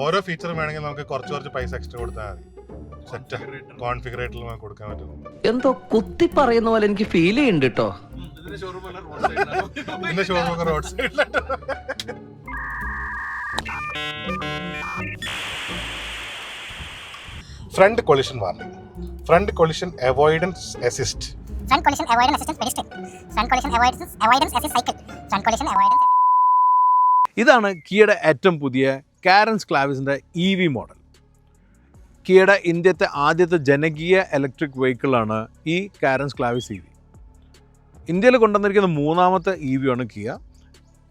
ഓരോ ഫീച്ചറും വേണമെങ്കിൽ നമുക്ക് കുറച്ച് പൈസ എക്സ്ട്രാ കൊടുത്താൽ മതി. സെറ്റ് കോൺഫിഗറേറ്ററിൽ നമുക്ക് കൊടുക്കാൻ പറ്റും. എന്തോ കുത്തി പറയുന്ന പോലെ എനിക്ക് ഫീൽ ചെയ്യുന്നുണ്ട് കേട്ടോ. ഇതിന്റെ ഷോറൂം റോഡ് സൈഡിലാണ്. Front collision warning, front collision avoidance assist, front collision avoidance assistant pedestrian, front collision avoidance assist cycle, front collision avoidance. ഇതാണ് കിയയുടെ ഏറ്റവും പുതിയ കാരൻസ് ക്ലാവിസിൻ്റെ EV മോഡൽ. കിയയുടെ ഇന്ത്യത്തെ ആദ്യത്തെ ജനകീയ ഇലക്ട്രിക് വെഹിക്കിളാണ് ഈ കാരൻസ് ക്ലാവിസ് EV. ഇന്ത്യയിൽ കൊണ്ടുവന്നിരിക്കുന്ന മൂന്നാമത്തെ EV ആണ് കിയ.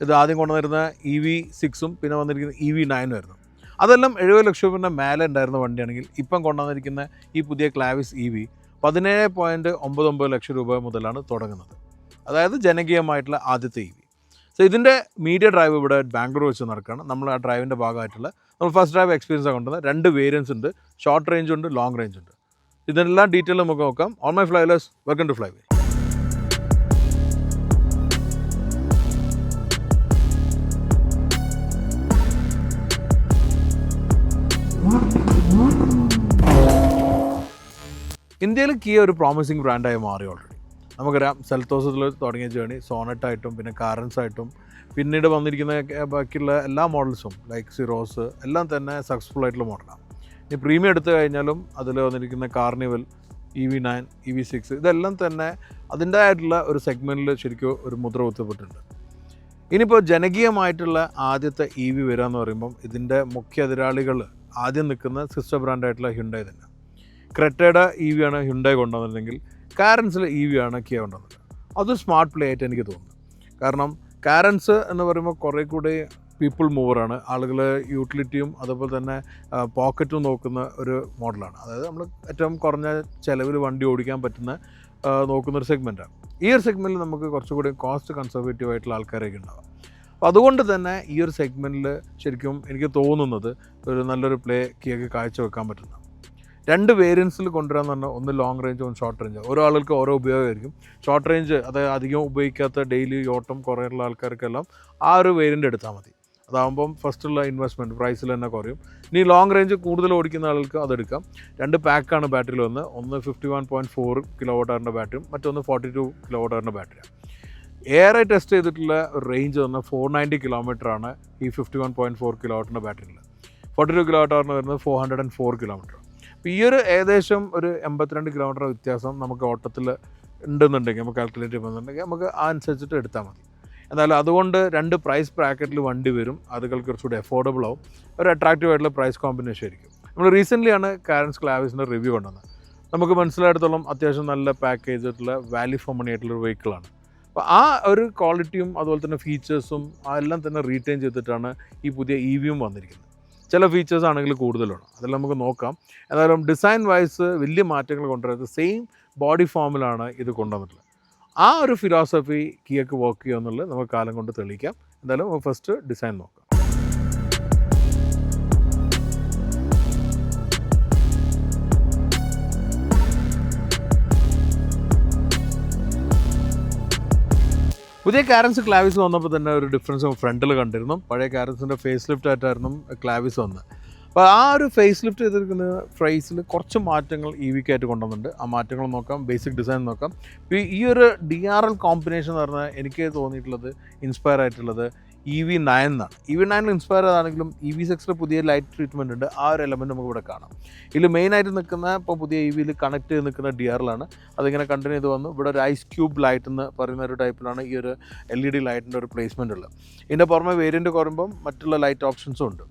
ഇത് ആദ്യം കൊണ്ടുവന്നിരുന്ന EV6 പിന്നെ വന്നിരിക്കുന്ന EV9 ആയിരുന്നു. അതെല്ലാം 70 ലക്ഷം രൂപയുടെ മേലെ ഉണ്ടായിരുന്ന വണ്ടിയാണെങ്കിൽ ഇപ്പം കൊണ്ടുവന്നിരിക്കുന്ന ഈ പുതിയ ക്ലാവിസ് EV 17.99 ലക്ഷം രൂപ മുതലാണ് തുടങ്ങുന്നത്. അതായത് ജനകീയമായിട്ടുള്ള ആദ്യത്തെ EV. സോ ഇതിൻ്റെ മീഡിയ ഡ്രൈവ് ഇവിടെ ബാംഗ്ലൂർ വെച്ച് നടക്കുകയാണ്. നമ്മൾ ആ ഡ്രൈവിൻ്റെ ഭാഗമായിട്ടുള്ള നമ്മൾ ഫസ്റ്റ് ഡ്രൈവ് എക്സ്പീരിയൻസ് കൊണ്ടുവന്നത് 2 വേരിയൻസ് ഉണ്ട്. ഷോർട്ട് റേഞ്ച് ഉണ്ട്, ലോങ് റേഞ്ച് ഉണ്ട്. ഇതെല്ലാം ഡീറ്റെയിൽ നമുക്ക് നോക്കാം. On my flywheelers, welcome to Flywheel. ഇന്ത്യയിൽ കിയ ഒരു പ്രോമിസിങ് ബ്രാൻഡായി മാറി ഓൾറെഡി. നമുക്കറിയാം സെൽത്തോസിൽ തുടങ്ങിയ ജേണി സോണറ്റായിട്ടും പിന്നെ കാരൻസ് ആയിട്ടും പിന്നീട് വന്നിരിക്കുന്ന ബാക്കിയുള്ള എല്ലാ മോഡൽസും ലൈക്ക് സിറോസ് എല്ലാം തന്നെ സക്സസ്ഫുൾ ആയിട്ടുള്ള മോഡലാണ്. ഇനി പ്രീമിയം എടുത്തു കഴിഞ്ഞാലും അതിൽ വന്നിരിക്കുന്ന കാർണിവൽ, EV9, EV6 ഇതെല്ലാം തന്നെ അതിൻ്റെതായിട്ടുള്ള ഒരു സെഗ്മെൻറ്റിൽ ശരിക്കും ഒരു മുദ്ര കുത്തപ്പെട്ടിട്ടുണ്ട്. ഇനിയിപ്പോൾ ജനകീയമായിട്ടുള്ള ആദ്യത്തെ EV വരിക എന്ന് പറയുമ്പം ഇതിൻ്റെ മുഖ്യ എതിരാളികൾ ആദ്യം നിൽക്കുന്ന സിസ്റ്റർ ബ്രാൻഡായിട്ടുള്ള ഹ്യുണ്ടായി തന്നെ. ക്രെറ്റയുടെ EV ആണ് ഹ്യുണ്ടായി കൊണ്ടുവന്നിരുന്നെങ്കിൽ കാരൻസിലെ EV ആണ് കിയ കൊണ്ടുവന്നത്. അത് സ്മാർട്ട് പ്ലേ ആയിട്ട് എനിക്ക് തോന്നുന്നു. കാരണം കാരൻസ് എന്ന് പറയുമ്പോൾ കുറേ കൂടി പീപ്പിൾ മൂവറാണ്. ആളുകൾ യൂട്ടിലിറ്റിയും അതുപോലെ തന്നെ പോക്കറ്റും നോക്കുന്ന ഒരു മോഡലാണ്. അതായത് നമ്മൾ ഏറ്റവും കുറഞ്ഞ ചിലവിൽ വണ്ടി ഓടിക്കാൻ പറ്റുന്ന നോക്കുന്നൊരു സെഗ്മെൻറ്റാണ്. ഈ ഒരു സെഗ്മെൻറ്റിൽ നമുക്ക് കുറച്ചുകൂടി കോസ്റ്റ് കൺസർവേറ്റീവ് ആയിട്ടുള്ള ആൾക്കാരൊക്കെ ഉണ്ടാവാം. അപ്പോൾ അതുകൊണ്ട് തന്നെ ഈ ഒരു സെഗ്മെൻറ്റിൽ ശരിക്കും എനിക്ക് തോന്നുന്നത് ഒരു നല്ലൊരു പ്ലേ കിയക്ക് കാഴ്ചവെക്കാൻ പറ്റുന്ന 2 വേരിയൻസിൽ കൊണ്ടുവരാന്ന് പറഞ്ഞാൽ ഒന്ന് ലോങ് റേഞ്ച്, ഒന്ന് ഷോർട്ട് റേഞ്ച്. ഓരോ ആളുകൾക്ക് ഓരോ ഉപയോഗമായിരിക്കും. ഷോർട്ട് റേഞ്ച് അതായത് അധികം ഉപയോഗിക്കാത്ത ഡെയിലി ഓട്ടം കുറേയുള്ള ആൾക്കാർക്കെല്ലാം ആ ഒരു വേരിയൻ്റ് എടുത്താൽ മതി. അതാകുമ്പം ഫസ്റ്റുള്ള ഇൻവെസ്റ്റ്മെൻറ്റ് പ്രൈസിൽ തന്നെ കുറയും. ഇനി ലോങ് റേഞ്ച് കൂടുതൽ ഓടിക്കുന്ന ആൾക്ക് അതെടുക്കാം. 2 പാക്കാണ് ബാറ്ററിയിൽ ഒന്ന് 51.4 kWh ബാറ്ററിയും മറ്റൊന്ന് 42 kWh ബാറ്ററിയാണ്. ഏറെ ടെസ്റ്റ് ചെയ്തിട്ടുള്ള റേഞ്ച് വന്ന് 490 കിലോമീറ്ററാണ് ഈ 51.4 kWh ബാറ്ററിയിൽ. 42 kWh വരുന്നത് 404 km. അപ്പോൾ ഈ ഒരു ഏകദേശം ഒരു 82 കിലോമീറ്റർ വ്യത്യാസം നമുക്ക് ഓട്ടത്തിൽ ഉണ്ടെന്നുണ്ടെങ്കിൽ നമുക്ക് കാൽക്കുലേറ്റ് ചെയ്യുന്നുണ്ടെങ്കിൽ നമുക്ക് ആ അനുസരിച്ചിട്ട് എടുത്താൽ മതി. എന്നാലും അതുകൊണ്ട് 2 പ്രൈസ് ബ്രാക്കറ്റിൽ വണ്ടി വരും. അതുകൾക്ക് കുറച്ചുകൂടി അഫോർഡബിൾ ആവും. ഒരു അട്രാക്റ്റീവ് ആയിട്ടുള്ള പ്രൈസ് കോമ്പിനേഷൻ ആയിരിക്കും. നമ്മൾ റീസെൻ്റ്ലിയാണ് കാരൻസ് ക്ലാവിസിൻ്റെ റിവ്യൂ കൊണ്ടുവന്നത്. നമുക്ക് മനസ്സിലായിടത്തോളം അത്യാവശ്യം നല്ല പാക്കേജ് ആയിട്ടുള്ള വാല്യൂ ഫോർ മണി ആയിട്ടുള്ളൊരു വെഹിക്കിളാണ്. അപ്പോൾ ആ ഒരു ക്വാളിറ്റിയും അതുപോലെ തന്നെ ഫീച്ചേഴ്സും എല്ലാം തന്നെ റീറ്റെയിൻ ചെയ്തിട്ടാണ് ഈ പുതിയ EVയും വന്നിരിക്കുന്നത്. ചില ഫീച്ചേഴ്സ് ആണെങ്കിൽ കൂടുതലാണ്, അതെല്ലാം നമുക്ക് നോക്കാം. എന്നാലും ഡിസൈൻ വൈസ് വലിയ മാറ്റങ്ങൾ കൊണ്ടുവരുന്നത് സെയിം ബോഡി ഫോമിലാണ് ഇത് കൊണ്ടുവന്നിട്ടുള്ളത്. ആ ഒരു ഫിലോസഫി കിയക്ക് വർക്ക് ചെയ്യുക എന്നുള്ളത് നമുക്ക് കാലം കൊണ്ട് തെളിയിക്കാം. എന്തായാലും ഫസ്റ്റ് ഡിസൈൻ നോക്കാം. പുതിയ കാരൻസ് ക്ലാവിസ് വന്നപ്പോൾ തന്നെ ഒരു ഡിഫറൻസ് ഫ്രണ്ടിൽ കണ്ടിരുന്നു. പഴയ കാരൻസിൻ്റെ ഫേസ് ലിഫ്റ്റ് ആയിട്ടായിരുന്നു ക്ലാവിസ് വന്നത്. അപ്പോൾ ആ ഒരു ഫേസ് ലിഫ്റ്റ് ചെയ്തിരിക്കുന്ന പ്രൈസിൽ കുറച്ച് മാറ്റങ്ങൾ EVക്കായിട്ട് കൊണ്ടുവന്നിട്ടുണ്ട്. ആ മാറ്റങ്ങൾ നോക്കാം, ബേസിക് ഡിസൈൻ നോക്കാം. ഈ ഒരു DRL കോമ്പിനേഷൻ എന്ന് പറഞ്ഞാൽ എനിക്ക് തോന്നിയിട്ടുള്ളത് ഇൻസ്പയർ ആയിട്ടുള്ളത് EV9 എന്നാണ്. EV9 ഇൻസ്പയർ ആണെങ്കിലും EV6 പുതിയ ലൈറ്റ് ട്രീറ്റ്മെൻറ്റ് ഉണ്ട്. ആ ഒരു എലമെൻറ്റ് നമുക്ക് ഇവിടെ കാണാം. ഇതിൽ മെയിനായിട്ട് നിൽക്കുന്ന ഇപ്പോൾ പുതിയ EVയിൽ കണക്ട് ചെയ്ത് നിൽക്കുന്ന DRL ആണ്. അതിങ്ങനെ കണ്ടിന്യൂ ചെയ്ത് വന്നു. ഇവിടെ ഒരു ഐസ് ക്യൂബ് ലൈറ്റ് എന്ന് പറയുന്ന ഒരു ടൈപ്പിലാണ് ഈ ഒരു LED ലൈറ്റിൻ്റെ ഒരു പ്ലേസ്മെൻ്റ് ഉള്ളത്. ഇതിൻ്റെ പുറമെ വേരിയൻറ്റ് കുറയുമ്പം മറ്റുള്ള ലൈറ്റ് ഓപ്ഷൻസും ഉണ്ട്.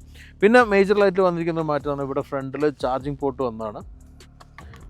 പിന്നെ മേജർ ലൈറ്റ് വന്നിരിക്കുന്ന മാറ്റമാണ് ഇവിടെ ഫ്രണ്ടിൽ ചാർജിങ് പോർട്ട് വന്നതാണ്.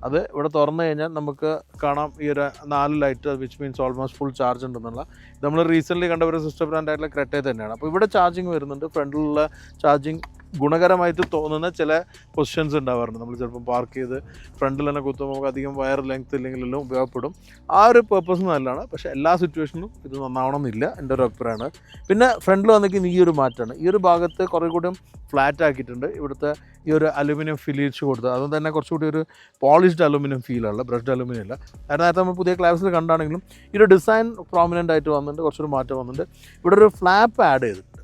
അത് ഇവിടെ തുറന്നു കഴിഞ്ഞാൽ നമുക്ക് കാണാം ഈ ഒരു 4 light, which means almost full charge ഉണ്ടെന്നുള്ള. നമ്മൾ റീസെൻ്റ്ലി കണ്ട ഒരു സിസ്റ്റർ ബ്രാൻഡായിട്ടുള്ള ക്രെറ്റ തന്നെയാണ്. അപ്പോൾ ഇവിടെ ചാർജിങ് വരുന്നുണ്ട്. ഫ്രണ്ടിലുള്ള ചാർജിങ് ഗുണകരമായിട്ട് തോന്നുന്ന ചില പൊസിഷൻസ് ഉണ്ടാവാറുണ്ട്. നമ്മൾ ചിലപ്പോൾ പാർക്ക് ചെയ്ത് ഫ്രണ്ടിൽ തന്നെ കുത്തുമ്പോൾ നമുക്ക് അധികം വയർ ലെങ്ത് ഇല്ലെങ്കിലെല്ലാം ഉപയോഗപ്പെടും. ആ ഒരു പേർപ്പസ് നല്ലതാണ്. പക്ഷേ എല്ലാ സിറ്റുവേഷനിലും ഇത് നന്നാവണമെന്നില്ല, എൻ്റെ ഒരു അഭിപ്രായമാണ്. പിന്നെ ഫ്രണ്ടിൽ വന്നിരിക്കുന്ന ഈ ഒരു മാറ്റമാണ്. ഈ ഒരു ഭാഗത്ത് കുറേ കൂടി ഫ്ലാറ്റ് ആക്കിയിട്ടുണ്ട്. ഇവിടുത്തെ ഈ ഒരു അലുമിനിയം ഫിലിച്ച് കൊടുത്ത് അതുകൊണ്ട് തന്നെ കുറച്ചുകൂടി ഒരു പോളിഷ്ഡ് അലുമിനിയം ഫീലുള്ള ബ്രഷ്ഡ് അലുമിനിയം അല്ല. കാരണം നേരത്തെ നമ്മൾ പുതിയ ക്ലാസിൽ കണ്ടാണെങ്കിലും ഈ ഒരു ഡിസൈൻ പ്രോമിനൻ്റ് ആയിട്ട് വന്നിട്ടുണ്ട്. കുറച്ചൊരു മാറ്റം വന്നിട്ടുണ്ട്. ഇവിടെ ഒരു ഫ്ലാപ്പ് ആഡ് ചെയ്തിട്ടുണ്ട്.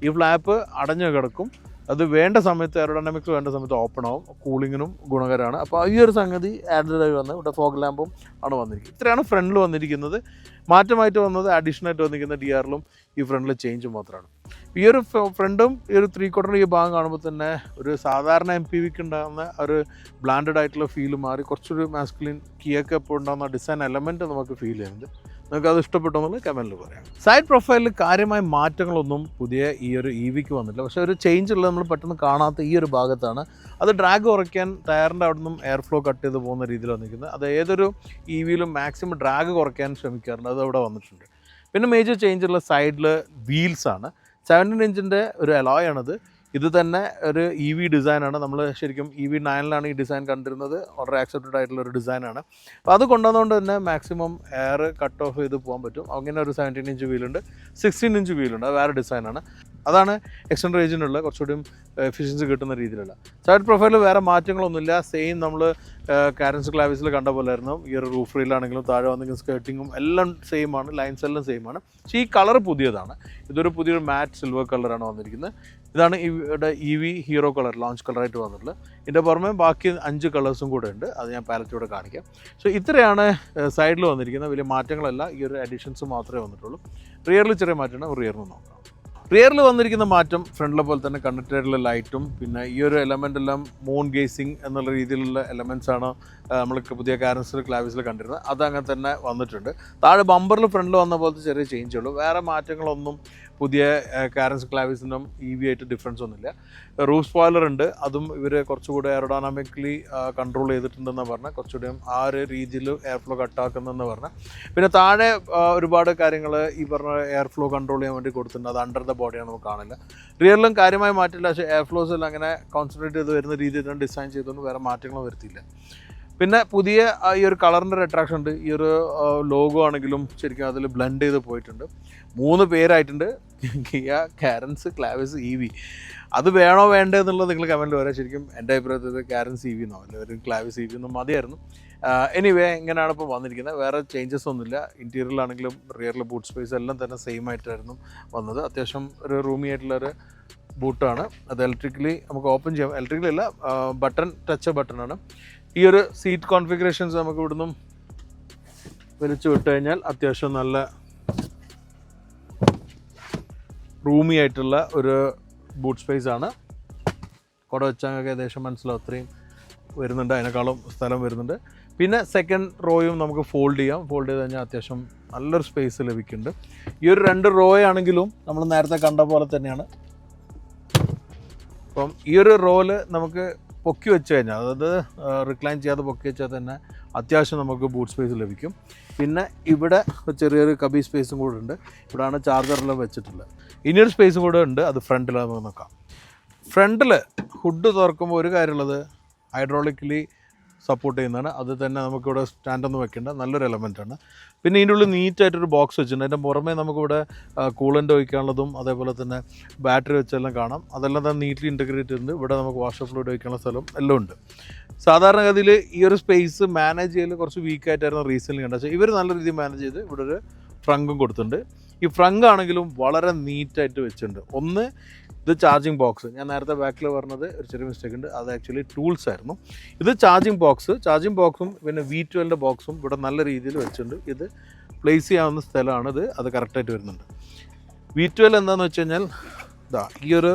ഈ ഫ്ലാപ്പ് അടഞ്ഞു കിടക്കും. അത് വേണ്ട സമയത്ത് എയറോഡൈനാമിക്സ് വേണ്ട സമയത്ത് ഓപ്പൺ ആവും, കൂളിങ്ങിനും ഗുണകരമാണ്. അപ്പോൾ ഈ ഒരു സംഗതി ആഡഡ് ആയി വന്ന് ഇവിടെ ഫോഗ് ലാമ്പും ആണ് വന്നിരിക്കുന്നത്. ഇത്രയാണ് ഫ്രണ്ടിൽ വന്നിരിക്കുന്നത്. മാറ്റമായിട്ട് വന്നത് അഡീഷണലായിട്ട് വന്നിരിക്കുന്ന DRലും ഈ ഫ്രണ്ടിൽ ചേഞ്ച് മാത്രമാണ്. ഈ ഒരു ഫ്രണ്ടും ഈ ഒരു 3/4 ഈ ഭാഗം കാണുമ്പോൾ തന്നെ ഒരു സാധാരണ MPVക്ക് ഉണ്ടാകുന്ന ഒരു ബ്ലാൻഡഡ് ആയിട്ടുള്ള ഫീൽ മാറി കുറച്ചൊരു മാസ്കുലിൻ കിയൊക്കെ ഇപ്പോൾ ഉണ്ടാകുന്ന ഡിസൈൻ എലമെൻറ്റ് നമുക്ക് ഫീൽ ചെയ്യുന്നുണ്ട്. നിങ്ങൾക്ക് അത് ഇഷ്ടപ്പെട്ടോ എന്നുള്ളത് കമൻറ്റിൽ പറയാം. സൈഡ് പ്രൊഫൈലിൽ കാര്യമായ മാറ്റങ്ങളൊന്നും പുതിയ ഈ ഒരു EVക്ക് വന്നിട്ടില്ല. പക്ഷേ ഒരു ചേഞ്ച് ഉള്ളത് നമ്മൾ പെട്ടെന്ന് കാണാത്ത ഈ ഒരു ഭാഗത്താണ്. അത് ഡ്രാഗ് കുറയ്ക്കാൻ ടയറിൻ്റെ അവിടെ നിന്നും എയർ ഫ്ലോ കട്ട് ചെയ്ത് പോകുന്ന രീതിയിൽ വന്നിരിക്കുന്നത്. അത് ഏതൊരു EVയിലും മാക്സിമം ഡ്രാഗ് കുറയ്ക്കാൻ ശ്രമിക്കാറുണ്ട്. അത് അവിടെ വന്നിട്ടുണ്ട്. പിന്നെ മേജർ ചേഞ്ചുള്ള സൈഡിൽ വീൽസാണ്. 17 ഇഞ്ചിൻ്റെ ഒരു അലോയ് ആണത്. ഇത് തന്നെ ഒരു EV ഡിസൈനാണ്. നമ്മൾ ശരിക്കും EV9ലാണ് ഈ ഡിസൈൻ കണ്ടിരുന്നത്. വളരെ ആക്സെപ്റ്റഡ് ആയിട്ടുള്ള ഒരു ഡിസൈനാണ്. അപ്പോൾ അത് കൊണ്ടുവന്നുകൊണ്ട് തന്നെ മാക്സിമം എയർ കട്ട് ഓഫ് ചെയ്ത് പോകാൻ പറ്റും. അങ്ങനെ ഒരു 17 ഇഞ്ച് വീലുണ്ട്, 16 ഇഞ്ച് വീലുണ്ട്. അത് വേറെ ഡിസൈനാണ്. അതാണ് എക്സ്റ്റൻഡ് റേഞ്ചിനുള്ള കുറച്ചുകൂടി എഫിഷ്യൻസി കിട്ടുന്ന രീതിയിലുള്ള. സൈഡ് പ്രൊഫൈലിൽ വേറെ മാറ്റങ്ങളൊന്നുമില്ല. സെയിം നമ്മൾ കാരൻസ് ക്ലാവിസിൽ കണ്ട പോലെ ആയിരുന്നു. ഈ ഒരു റൂഫ് റീലാണെങ്കിലും താഴെ വന്നെങ്കിലും സ്കേർട്ടിങ്ങും എല്ലാം സെയിം ആണ്, ലൈൻസ് എല്ലാം സെയിം ആണ്. പക്ഷേ ഈ കളർ പുതിയതാണ്. ഇതൊരു പുതിയൊരു മാറ്റ് സിൽവർ കളറാണ് വന്നിരിക്കുന്നത്. ഇതാണ് ഇവിടെ EV ഹീറോ കളർ ലോഞ്ച് കളറായിട്ട് വന്നിട്ടുള്ളത്. ഇതിൻ്റെ പുറമെ ബാക്കി 5 കളേഴ്സും കൂടെ ഉണ്ട്. അത് ഞാൻ പാലറ്റിലൂടെ കാണിക്കാം. സോ ഇത്രയാണ് സൈഡിൽ വന്നിരിക്കുന്നത്. വലിയ മാറ്റങ്ങളല്ല, ഈ ഒരു അഡീഷൻസ് മാത്രമേ വന്നിട്ടുള്ളൂ. റിയറിൽ ചെറിയ മാറ്റമാണ്. റിയറിന് നോക്കാം. റിയറിൽ വന്നിരിക്കുന്ന മാറ്റം ഫ്രണ്ടിലെ പോലെ തന്നെ കണ്ടക്ടറിലെ ലൈറ്റും പിന്നെ ഈ ഒരു എലമെൻ്റ് എല്ലാം മൂൺ ഗേസിങ് എന്നുള്ള രീതിയിലുള്ള എലമെൻറ്റ്സാണ് നമ്മൾ പുതിയ കാരൻസിൽ ക്ലാവിസിൽ കണ്ടിരുന്നത്. അതങ്ങനെ തന്നെ വന്നിട്ടുണ്ട്. താഴെ ബമ്പറിൽ ഫ്രണ്ടിൽ വന്ന പോലത്തെ ചെറിയ ചേഞ്ച് ഉള്ളൂ. വേറെ മാറ്റങ്ങളൊന്നും പുതിയ കാരൻസ് ക്ലാവിസിനും EV ആയിട്ട് ഡിഫറൻസ് ഒന്നുമില്ല. റൂഫ് സ്പോയിലർ ഉണ്ട്. അതും ഇവർ കുറച്ചുകൂടി എയറോഡൈനാമിക്കലി കൺട്രോൾ ചെയ്തിട്ടുണ്ടെന്ന് പറഞ്ഞാൽ കുറച്ചുകൂടി ആ ഒരു രീതിയിൽ എയർ ഫ്ലോ കട്ടാക്കുന്നതെന്ന് പറഞ്ഞാൽ. പിന്നെ താഴെ ഒരുപാട് കാര്യങ്ങൾ ഈ പറഞ്ഞ എയർ ഫ്ലോ കൺട്രോൾ ചെയ്യാൻ വേണ്ടി കൊടുത്തിട്ടുണ്ട്. അത് അണ്ടർ ദ ബോഡിയാണ് നമുക്ക് കാണില്ല. റിയറിലും കാര്യമായി മാറ്റില്ല. പക്ഷേ എയർ ഫ്ലോസിൽ അങ്ങനെ കോൺസെൻട്രേറ്റ് ചെയ്ത് വരുന്ന രീതിയിൽ തന്നെ ഡിസൈൻ ചെയ്തുകൊണ്ട് വേറെ മാറ്റങ്ങളും വരുത്തിയില്ല. പിന്നെ പുതിയ ഈ ഒരു കളറിൻ്റെ ഒരു അട്രാക്ഷൻ ഉണ്ട്. ഈ ഒരു ലോഗോ ആണെങ്കിലും ശരിക്കും അതിൽ ബ്ലെൻഡ് ചെയ്ത് പോയിട്ടുണ്ട്. 3 പേരായിട്ടുണ്ട്: കിയ, കാരൻസ്, ക്ലാവിസ്, EV. അത് വേണോ വേണ്ടേ എന്നുള്ളത് നിങ്ങൾ കമൻറ്റിൽ പറയാം. ശരിക്കും എൻ്റെ അഭിപ്രായത്തിൽ കാരൻസ് EV എന്നോ അല്ല ഒരു ക്ലാവിസ് EV ഒന്നും മതിയായിരുന്നു. എനിവേ ഇങ്ങനെയാണ് ഇപ്പോൾ വന്നിരിക്കുന്നത്. വേറെ ചേഞ്ചസ് ഒന്നുമില്ല. ഇൻറ്റീരിയറിലാണെങ്കിലും റിയറിൽ ബൂട്ട് സ്പേസ് എല്ലാം തന്നെ സെയിം ആയിട്ടായിരുന്നു വന്നത്. അത്യാവശ്യം ഒരു റൂമി ആയിട്ടുള്ളൊരു ബൂട്ടാണ്. അത് ഇലക്ട്രിക്കലി നമുക്ക് ഓപ്പൺ ചെയ്യാം. ഇലക്ട്രിക്കലി അല്ല, ബട്ടൺ ടച്ച് ബട്ടണാണ്. ഈ ഒരു സീറ്റ് കോൺഫിഗറേഷൻസ് നമുക്ക് ഇവിടുന്ന് വലിച്ചു വിട്ട് കഴിഞ്ഞാൽ അത്യാവശ്യം നല്ല റൂമി ആയിട്ടുള്ള ഒരു ബൂട്ട് സ്പേസ് ആണ്. കുട വെച്ചാൽ ഏകദേശം മനസ്സിലാവും അത്രയും വരുന്നുണ്ട്. അതിനേക്കാളും സ്ഥലം വരുന്നുണ്ട്. പിന്നെ സെക്കൻഡ് റോയും നമുക്ക് ഫോൾഡ് ചെയ്യാം. ഫോൾഡ് ചെയ്ത് കഴിഞ്ഞാൽ അത്യാവശ്യം നല്ലൊരു സ്പേസ് ലഭിക്കുന്നുണ്ട്. ഈ ഒരു 2 റോയാണെങ്കിലും നമ്മൾ നേരത്തെ കണ്ട പോലെ തന്നെയാണ്. അപ്പം ഈ ഒരു റോല് നമുക്ക് പൊക്കി വെച്ച് കഴിഞ്ഞാൽ, അതായത് റിക്ലൈൻ ചെയ്യാതെ പൊക്കി വെച്ചാൽ തന്നെ അത്യാവശ്യം നമുക്ക് ബൂട്ട് സ്പേസ് ലഭിക്കും. പിന്നെ ഇവിടെ ചെറിയൊരു കബി സ്പേസും കൂടെ ഉണ്ട്. ഇവിടെയാണ് ചാർജറെല്ലാം വെച്ചിട്ടുള്ളത്. ഇനിയൊരു സ്പേസും കൂടെ ഉണ്ട്. അത് ഫ്രണ്ടിൽ നമുക്ക് നോക്കാം. ഫ്രണ്ടിൽ ഹുഡ് തുറക്കുമ്പോൾ ഒരു കാര്യമുള്ളത് ഹൈഡ്രോളിക്കലി സപ്പോർട്ട് ചെയ്യുന്നതാണ്. അത് തന്നെ നമുക്കിവിടെ സ്റ്റാൻഡൊന്നും വെക്കേണ്ട നല്ലൊരു എലമെൻറ്റാണ്. പിന്നെ ഇതിൻ്റെ ഉള്ളിൽ നീറ്റായിട്ടൊരു ബോക്സ് വെച്ചിട്ടുണ്ട്. അതിൻ്റെ പുറമേ നമുക്കിവിടെ കൂളൻ്റ് ഒഴിക്കാനുള്ളതും അതേപോലെ തന്നെ ബാറ്ററി വെച്ചെല്ലാം കാണാം. അതെല്ലാം തന്നെ നീറ്റ്ലി ഇൻറ്റഗ്രേറ്റ് ചെയ്തിട്ടുണ്ട്. ഇവിടെ നമുക്ക് വാഷർ ഫ്ലൂയിഡ് ഒഴിക്കാനുള്ള സ്ഥലം എല്ലാം ഉണ്ട്. സാധാരണഗതിയിൽ ഈ ഒരു സ്പേസ് മാനേജ് ചെയ്യൽ കുറച്ച് വീക്കായിട്ടായിരുന്നു റീസെൻ്റ് കണ്ടത്. പക്ഷേ ഇവർ നല്ല രീതിയിൽ മാനേജ് ചെയ്ത് ഇവിടെ ഒരു ഫ്രങ്കും കൊടുത്തിട്ടുണ്ട്. ഈ ഫ്രങ്ക് ആണെങ്കിലും വളരെ നീറ്റായിട്ട് വെച്ചിട്ടുണ്ട്. ഒന്ന്, ഇത് ചാർജിങ് ബോക്സ്. ഞാൻ നേരത്തെ ബാക്കിൽ പറഞ്ഞത് ഒരു ചെറിയ മിസ്റ്റേക്ക് ഉണ്ട്. അത് ആക്ച്വലി ടൂൾസ് ആയിരുന്നു. ഇത് ചാർജിങ് ബോക്സും പിന്നെ V12 ബോക്സും ഇവിടെ നല്ല രീതിയിൽ വെച്ചിട്ടുണ്ട്. ഇത് പ്ലേസ് ചെയ്യാവുന്ന സ്ഥലമാണ്. അത് കറക്റ്റായിട്ട് വരുന്നുണ്ട്. V12 എന്താണെന്ന് വെച്ച് കഴിഞ്ഞാൽ ഈ ഒരു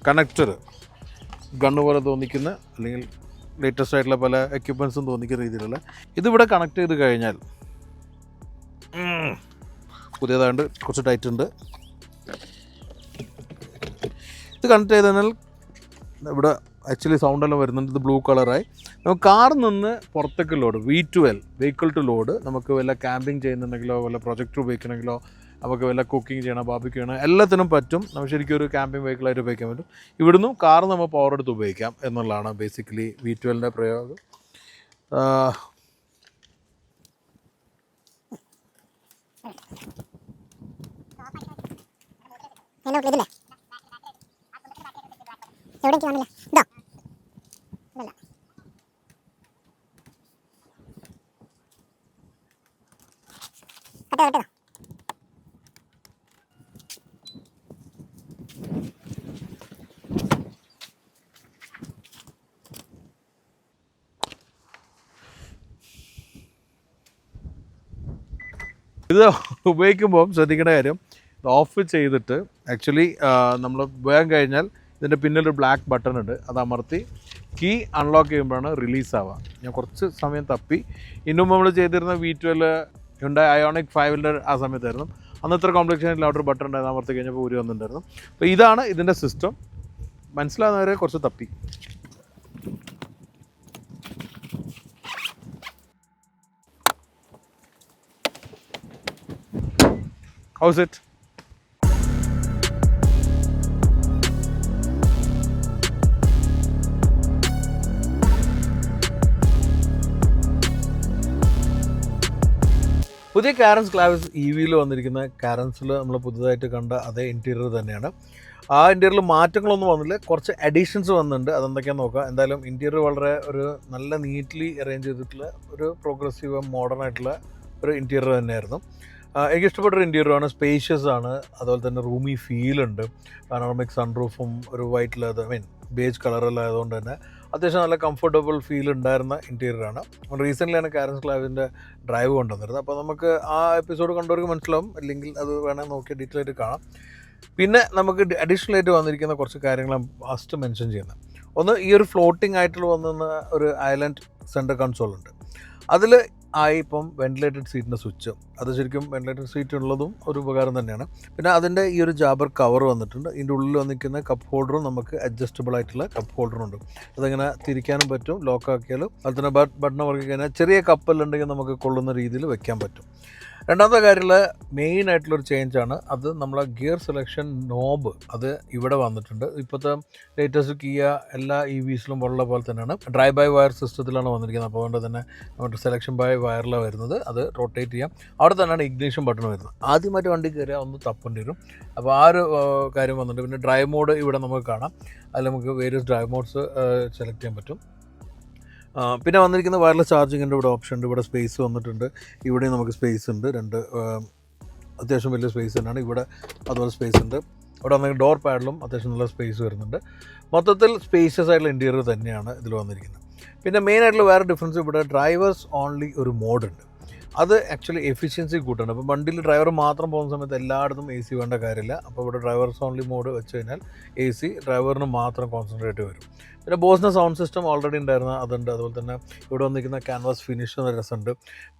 കണക്ടർ ഗണ്ണ് പോലെ തോന്നിക്കുന്ന, അല്ലെങ്കിൽ ലേറ്റസ്റ്റ് ആയിട്ടുള്ള പല എക്യുപ്മെൻറ്റ്സും തോന്നിക്കുന്ന രീതിയിലുള്ള ഇതിവിടെ കണക്ട് ചെയ്ത് കഴിഞ്ഞാൽ പുതിയതായിട്ട് കുറച്ച് ടൈറ്റ് ഉണ്ട്. ഇത് കണക്ട് ചെയ്ത് കഴിഞ്ഞാൽ ഇവിടെ ആക്ച്വലി സൗണ്ടെല്ലാം വരുന്നുണ്ട്. ഇത് ബ്ലൂ കളറായി. നമുക്ക് കാറിൽ നിന്ന് പുറത്തേക്ക് load V12 vehicle to load നമുക്ക് വല്ല ക്യാമ്പിങ് ചെയ്യുന്നുണ്ടെങ്കിലോ വല്ല പ്രൊജക്ടർ ഉപയോഗിക്കണമെങ്കിലോ നമുക്ക് വല്ല കുക്കിംഗ് ചെയ്യണം, ബാർബിക്യൂ ചെയ്യണം, എല്ലാത്തിനും പറ്റും. നമുക്ക് ശരിക്കും ഒരു ക്യാമ്പിംഗ് വെഹിക്കിളായിട്ട് ഉപയോഗിക്കാൻ പറ്റും. ഇവിടുന്ന് കാർ നമ്മൾ പവർ എടുത്ത് ഉപയോഗിക്കാം എന്നുള്ളതാണ് ബേസിക്കലി V12 പ്രയോഗം. എവിടെ കാണില്ല. ഇതോ ഇതല്ല, കട്ടോ. ഇത് ഉപയോഗിക്കുമ്പോൾ ശ്രദ്ധിക്കേണ്ട കാര്യം, ഇത് ഓഫ് ചെയ്തിട്ട് ആക്ച്വലി നമ്മൾ ഉപയോഗം കഴിഞ്ഞാൽ ഇതിൻ്റെ പിന്നിലൊരു ബ്ലാക്ക് ബട്ടൺ ഉണ്ട്, അത് അമർത്തി കീ അൺലോക്ക് ചെയ്യുമ്പോഴാണ് റിലീസ് ആവുക. ഞാൻ കുറച്ച് സമയം തപ്പി. ഇന്നും നമ്മൾ ചെയ്തിരുന്ന V12 Hyundai Ioniq 5 ആ സമയത്തായിരുന്നു. അന്ന് ഇത്ര കോംപ്ലിക്കേഷൻ ഇല്ല, അവിടെ ഒരു ബട്ടൺ ഉണ്ടായിരുന്നു, അമർത്തി കഴിഞ്ഞപ്പോൾ ഊരി വന്നിട്ടുണ്ടായിരുന്നു. അപ്പോൾ ഇതാണ് ഇതിൻ്റെ സിസ്റ്റം. മനസ്സിലാകുന്നവരെ കുറച്ച് തപ്പി. How's it? പുതിയ കാരൻസ് ക്ലാവിസ് EVയിൽ വന്നിരിക്കുന്ന കാരൻസിൽ നമ്മൾ പുതുതായിട്ട് കണ്ട അതേ ഇൻറ്റീരിയർ തന്നെയാണ്. ആ ഇൻറ്റീരിയറിൽ മാറ്റങ്ങളൊന്നും വന്നില്ല, കുറച്ച് അഡീഷൻസ് വന്നിട്ടുണ്ട്. അതെന്തൊക്കെയാണെന്ന് നോക്കാം. എന്തായാലും ഇൻറ്റീരിയർ വളരെ ഒരു നല്ല നീറ്റ്ലി അറേഞ്ച് ചെയ്തിട്ടുള്ള ഒരു പ്രോഗ്രസീവ് മോഡേൺ ആയിട്ടുള്ള ഒരു ഇൻറ്റീരിയർ തന്നെയായിരുന്നു. എനിക്ക് ഇഷ്ടപ്പെട്ടൊരു ഇൻറ്റീരിയറാണ്. സ്പേഷ്യസ് ആണ്, അതുപോലെ തന്നെ റൂമി ഫീലുണ്ട്. പാനോറമിക് സൺറൂഫും ഒരു വൈറ്റ് ലെതർ ബേജ് കളറെല്ലാം ആയതുകൊണ്ട് തന്നെ അത്യാവശ്യം നല്ല കംഫർട്ടബിൾ ഫീൽ ഉണ്ടായിരുന്ന ഇൻറ്റീരിയറാണ്. റീസെൻ്റ്ലിയാണ് കാരൻസ് ക്ലാവിൻ്റെ ഡ്രൈവ് കൊണ്ടുവന്നിരുന്നത്. അപ്പോൾ നമുക്ക് ആ എപ്പിസോഡ് കണ്ടവർക്ക് മനസ്സിലാവും, അല്ലെങ്കിൽ അത് വേണമെങ്കിൽ നോക്കി ഡീറ്റെയിൽ ആയിട്ട് കാണാം. പിന്നെ നമുക്ക് അഡീഷണൽ ആയിട്ട് വന്നിരിക്കുന്ന കുറച്ച് കാര്യങ്ങളാണ് ഫസ്റ്റ് മെൻഷൻ ചെയ്യുന്നത്. ഒന്ന്, ഈ ഒരു ഫ്ലോട്ടിംഗ് ആയിട്ടുള്ള വന്നിരുന്ന ഒരു ഐലൻഡ് സെൻറ്റർ കൺസോൾ ഉണ്ട്. അതിൽ ഇപ്പം വെന്റിലേറ്റഡ് സീറ്റിൻ്റെ സ്വിച്ച്, അത് ശരിക്കും വെന്റിലേറ്റഡ് സീറ്റ് ഉള്ളതും ഒരു ഉപകാരം തന്നെയാണ്. പിന്നെ അതിൻ്റെ ഈ ഒരു ജാബർ കവർ വന്നിട്ടുണ്ട്. ഇതിൻ്റെ ഉള്ളിൽ വന്നിരിക്കുന്ന കപ്പ് ഹോൾഡറും നമുക്ക് അഡ്ജസ്റ്റബിൾ ആയിട്ടുള്ള കപ്പ് ഹോൾഡറുണ്ട്. അതങ്ങനെ തിരിക്കാനും പറ്റും, ലോക്ക് ആക്കിയാലും. അതുപോലെ തന്നെ ബട്ടൺ വർക്ക് കഴിഞ്ഞാൽ ചെറിയ കപ്പെല്ലാം നമുക്ക് കൊള്ളുന്ന രീതിയിൽ വെക്കാൻ പറ്റും. രണ്ടാമത്തെ കാര്യമുള്ള മെയിൻ ആയിട്ടുള്ളൊരു ചേഞ്ചാണ്, അത് നമ്മളെ ഗിയർ സെലക്ഷൻ നോബ് അത് ഇവിടെ വന്നിട്ടുണ്ട്. ഇപ്പോഴത്തെ ലേറ്റസ്റ്റ് കിയ എല്ലാ EVസിലും ഉള്ള പോലെ തന്നെയാണ് ഡ്രൈ ബൈ വയർ സിസ്റ്റത്തിലാണ് വന്നിരിക്കുന്നത്. അപ്പോൾ അതുകൊണ്ട് തന്നെ നമ്മുടെ സെലക്ഷൻ ബൈ വയറിലാണ് വരുന്നത്. അത് റൊട്ടേറ്റ് ചെയ്യാം. അവിടെ തന്നെയാണ് ഇഗ്നിഷൻ ബട്ടൺ വരുന്നത്. ആദ്യമായിട്ട് വണ്ടി കയറിയാൽ ഒന്ന് തപ്പേണ്ടി വരും. അപ്പോൾ ആ ഒരു കാര്യം വന്നിട്ടുണ്ട്. പിന്നെ ഡ്രൈവ് മോഡ് ഇവിടെ നമുക്ക് കാണാം. അതിൽ നമുക്ക് വേരിയസ് ഡ്രൈവ് മോഡ്സ് സെലക്ട് ചെയ്യാൻ പറ്റും. പിന്നെ വന്നിരിക്കുന്ന വയർലെസ് ചാർജിങ്ങിൻ്റെ ഇവിടെ ഓപ്ഷൻ ഉണ്ട്. ഇവിടെ സ്പേസ് വന്നിട്ടുണ്ട്. ഇവിടെ നമുക്ക് സ്പേസ് ഉണ്ട്. അത്യാവശ്യം വലിയ സ്പേസ് തന്നെയാണ്. ഇവിടെ അതുപോലെ സ്പേസ് ഉണ്ട്. ഇവിടെ വന്നിരിക്കുന്ന ഡോർ പാഡിലും അത്യാവശ്യം നല്ല സ്പേസ് വരുന്നുണ്ട്. മൊത്തത്തിൽ സ്പേഷ്യസ് ആയിട്ടുള്ള ഇൻറ്റീരിയർ തന്നെയാണ് ഇതിൽ വന്നിരിക്കുന്നത്. പിന്നെ മെയിനായിട്ടുള്ള വേറെ ഡിഫറൻസ്, ഇവിടെ ഡ്രൈവേഴ്സ് ഓൺലി ഒരു മോഡുണ്ട്. അത് ആക്ച്വലി എഫിഷ്യൻസി കൂട്ടാണ്. അപ്പോൾ വണ്ടിയിൽ ഡ്രൈവർ മാത്രം പോകുന്ന സമയത്ത് എല്ലായിടത്തും AC വേണ്ട കാര്യമില്ല. അപ്പോൾ ഇവിടെ ഡ്രൈവേഴ്സ് ഓൺലി മോഡ് വെച്ച് കഴിഞ്ഞാൽ AC ഡ്രൈവറിന് മാത്രം കോൺസെൻട്രേറ്റ് വരും. പിന്നെ ബോസിൻ്റെ സൗണ്ട് സിസ്റ്റം ഓൾറെഡി ഉണ്ടായിരുന്ന അതുണ്ട്. അതുപോലെ തന്നെ ഇവിടെ വന്നിരിക്കുന്ന ക്യാൻവാസ് ഫിനിഷ് എന്ന രസമുണ്ട്.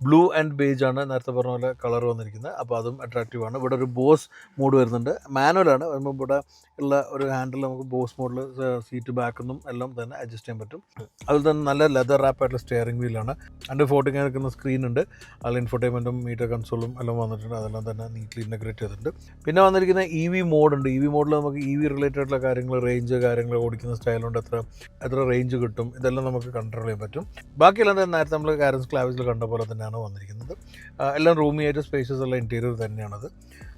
ബ്ലൂ ആൻഡ് ബേജ് ആണ് നേരത്തെ പറഞ്ഞ പോലെ കളർ വന്നിരിക്കുന്നത്. അപ്പോൾ അതും അട്രാക്റ്റീവാണ്. ഇവിടെ ഒരു ബോസ് മോഡ് വരുന്നുണ്ട്. മാനുവലാണ് വരുമ്പോൾ ഇവിടെ ഉള്ള ഒരു ഹാൻഡിൽ നമുക്ക് ബോസ് മോഡിൽ സീറ്റ് ബാക്കൊന്നും എല്ലാം തന്നെ അഡ്ജസ്റ്റ് ചെയ്യാൻ പറ്റും. അതുപോലെ തന്നെ നല്ല ലെതർ റാപ്പായിട്ടുള്ള സ്റ്റിയറിംഗ് വീലാണ്. 140 നിൽക്കുന്ന സ്ക്രീൻ ഉണ്ട്. അതിൽ ഇൻഫോർടൈൻമെൻറ്റും മീറ്റർ കൺസോളും എല്ലാം വന്നിട്ടുണ്ട്. അതെല്ലാം തന്നെ നീറ്റ്ലി ഇൻ്റഗ്രേറ്റ് ചെയ്തിട്ടുണ്ട്. പിന്നെ വന്നിരിക്കുന്ന EV മോഡുണ്ട്. EV മോഡിൽ നമുക്ക് EV റിലേറ്റഡ് ആയിട്ടുള്ള കാര്യങ്ങൾ, റേഞ്ച് കാര്യങ്ങൾ, ഓടിക്കുന്ന സ്റ്റൈലുണ്ട്, എത്ര റേഞ്ച് കിട്ടും, ഇതെല്ലാം നമുക്ക് കൺട്രോൾ ചെയ്യാൻ പറ്റും. ബാക്കിയെല്ലാം തന്നെ നേരത്തെ നമ്മൾ കാരൻസ് ക്ലാവിസിൽ കണ്ട പോലെ തന്നെയാണ് വന്നിരിക്കുന്നത്. എല്ലാം റൂമി ആയിട്ട് സ്പേഷ്യസ് ഉള്ള ഇൻറ്റീരിയർ തന്നെയാണത്.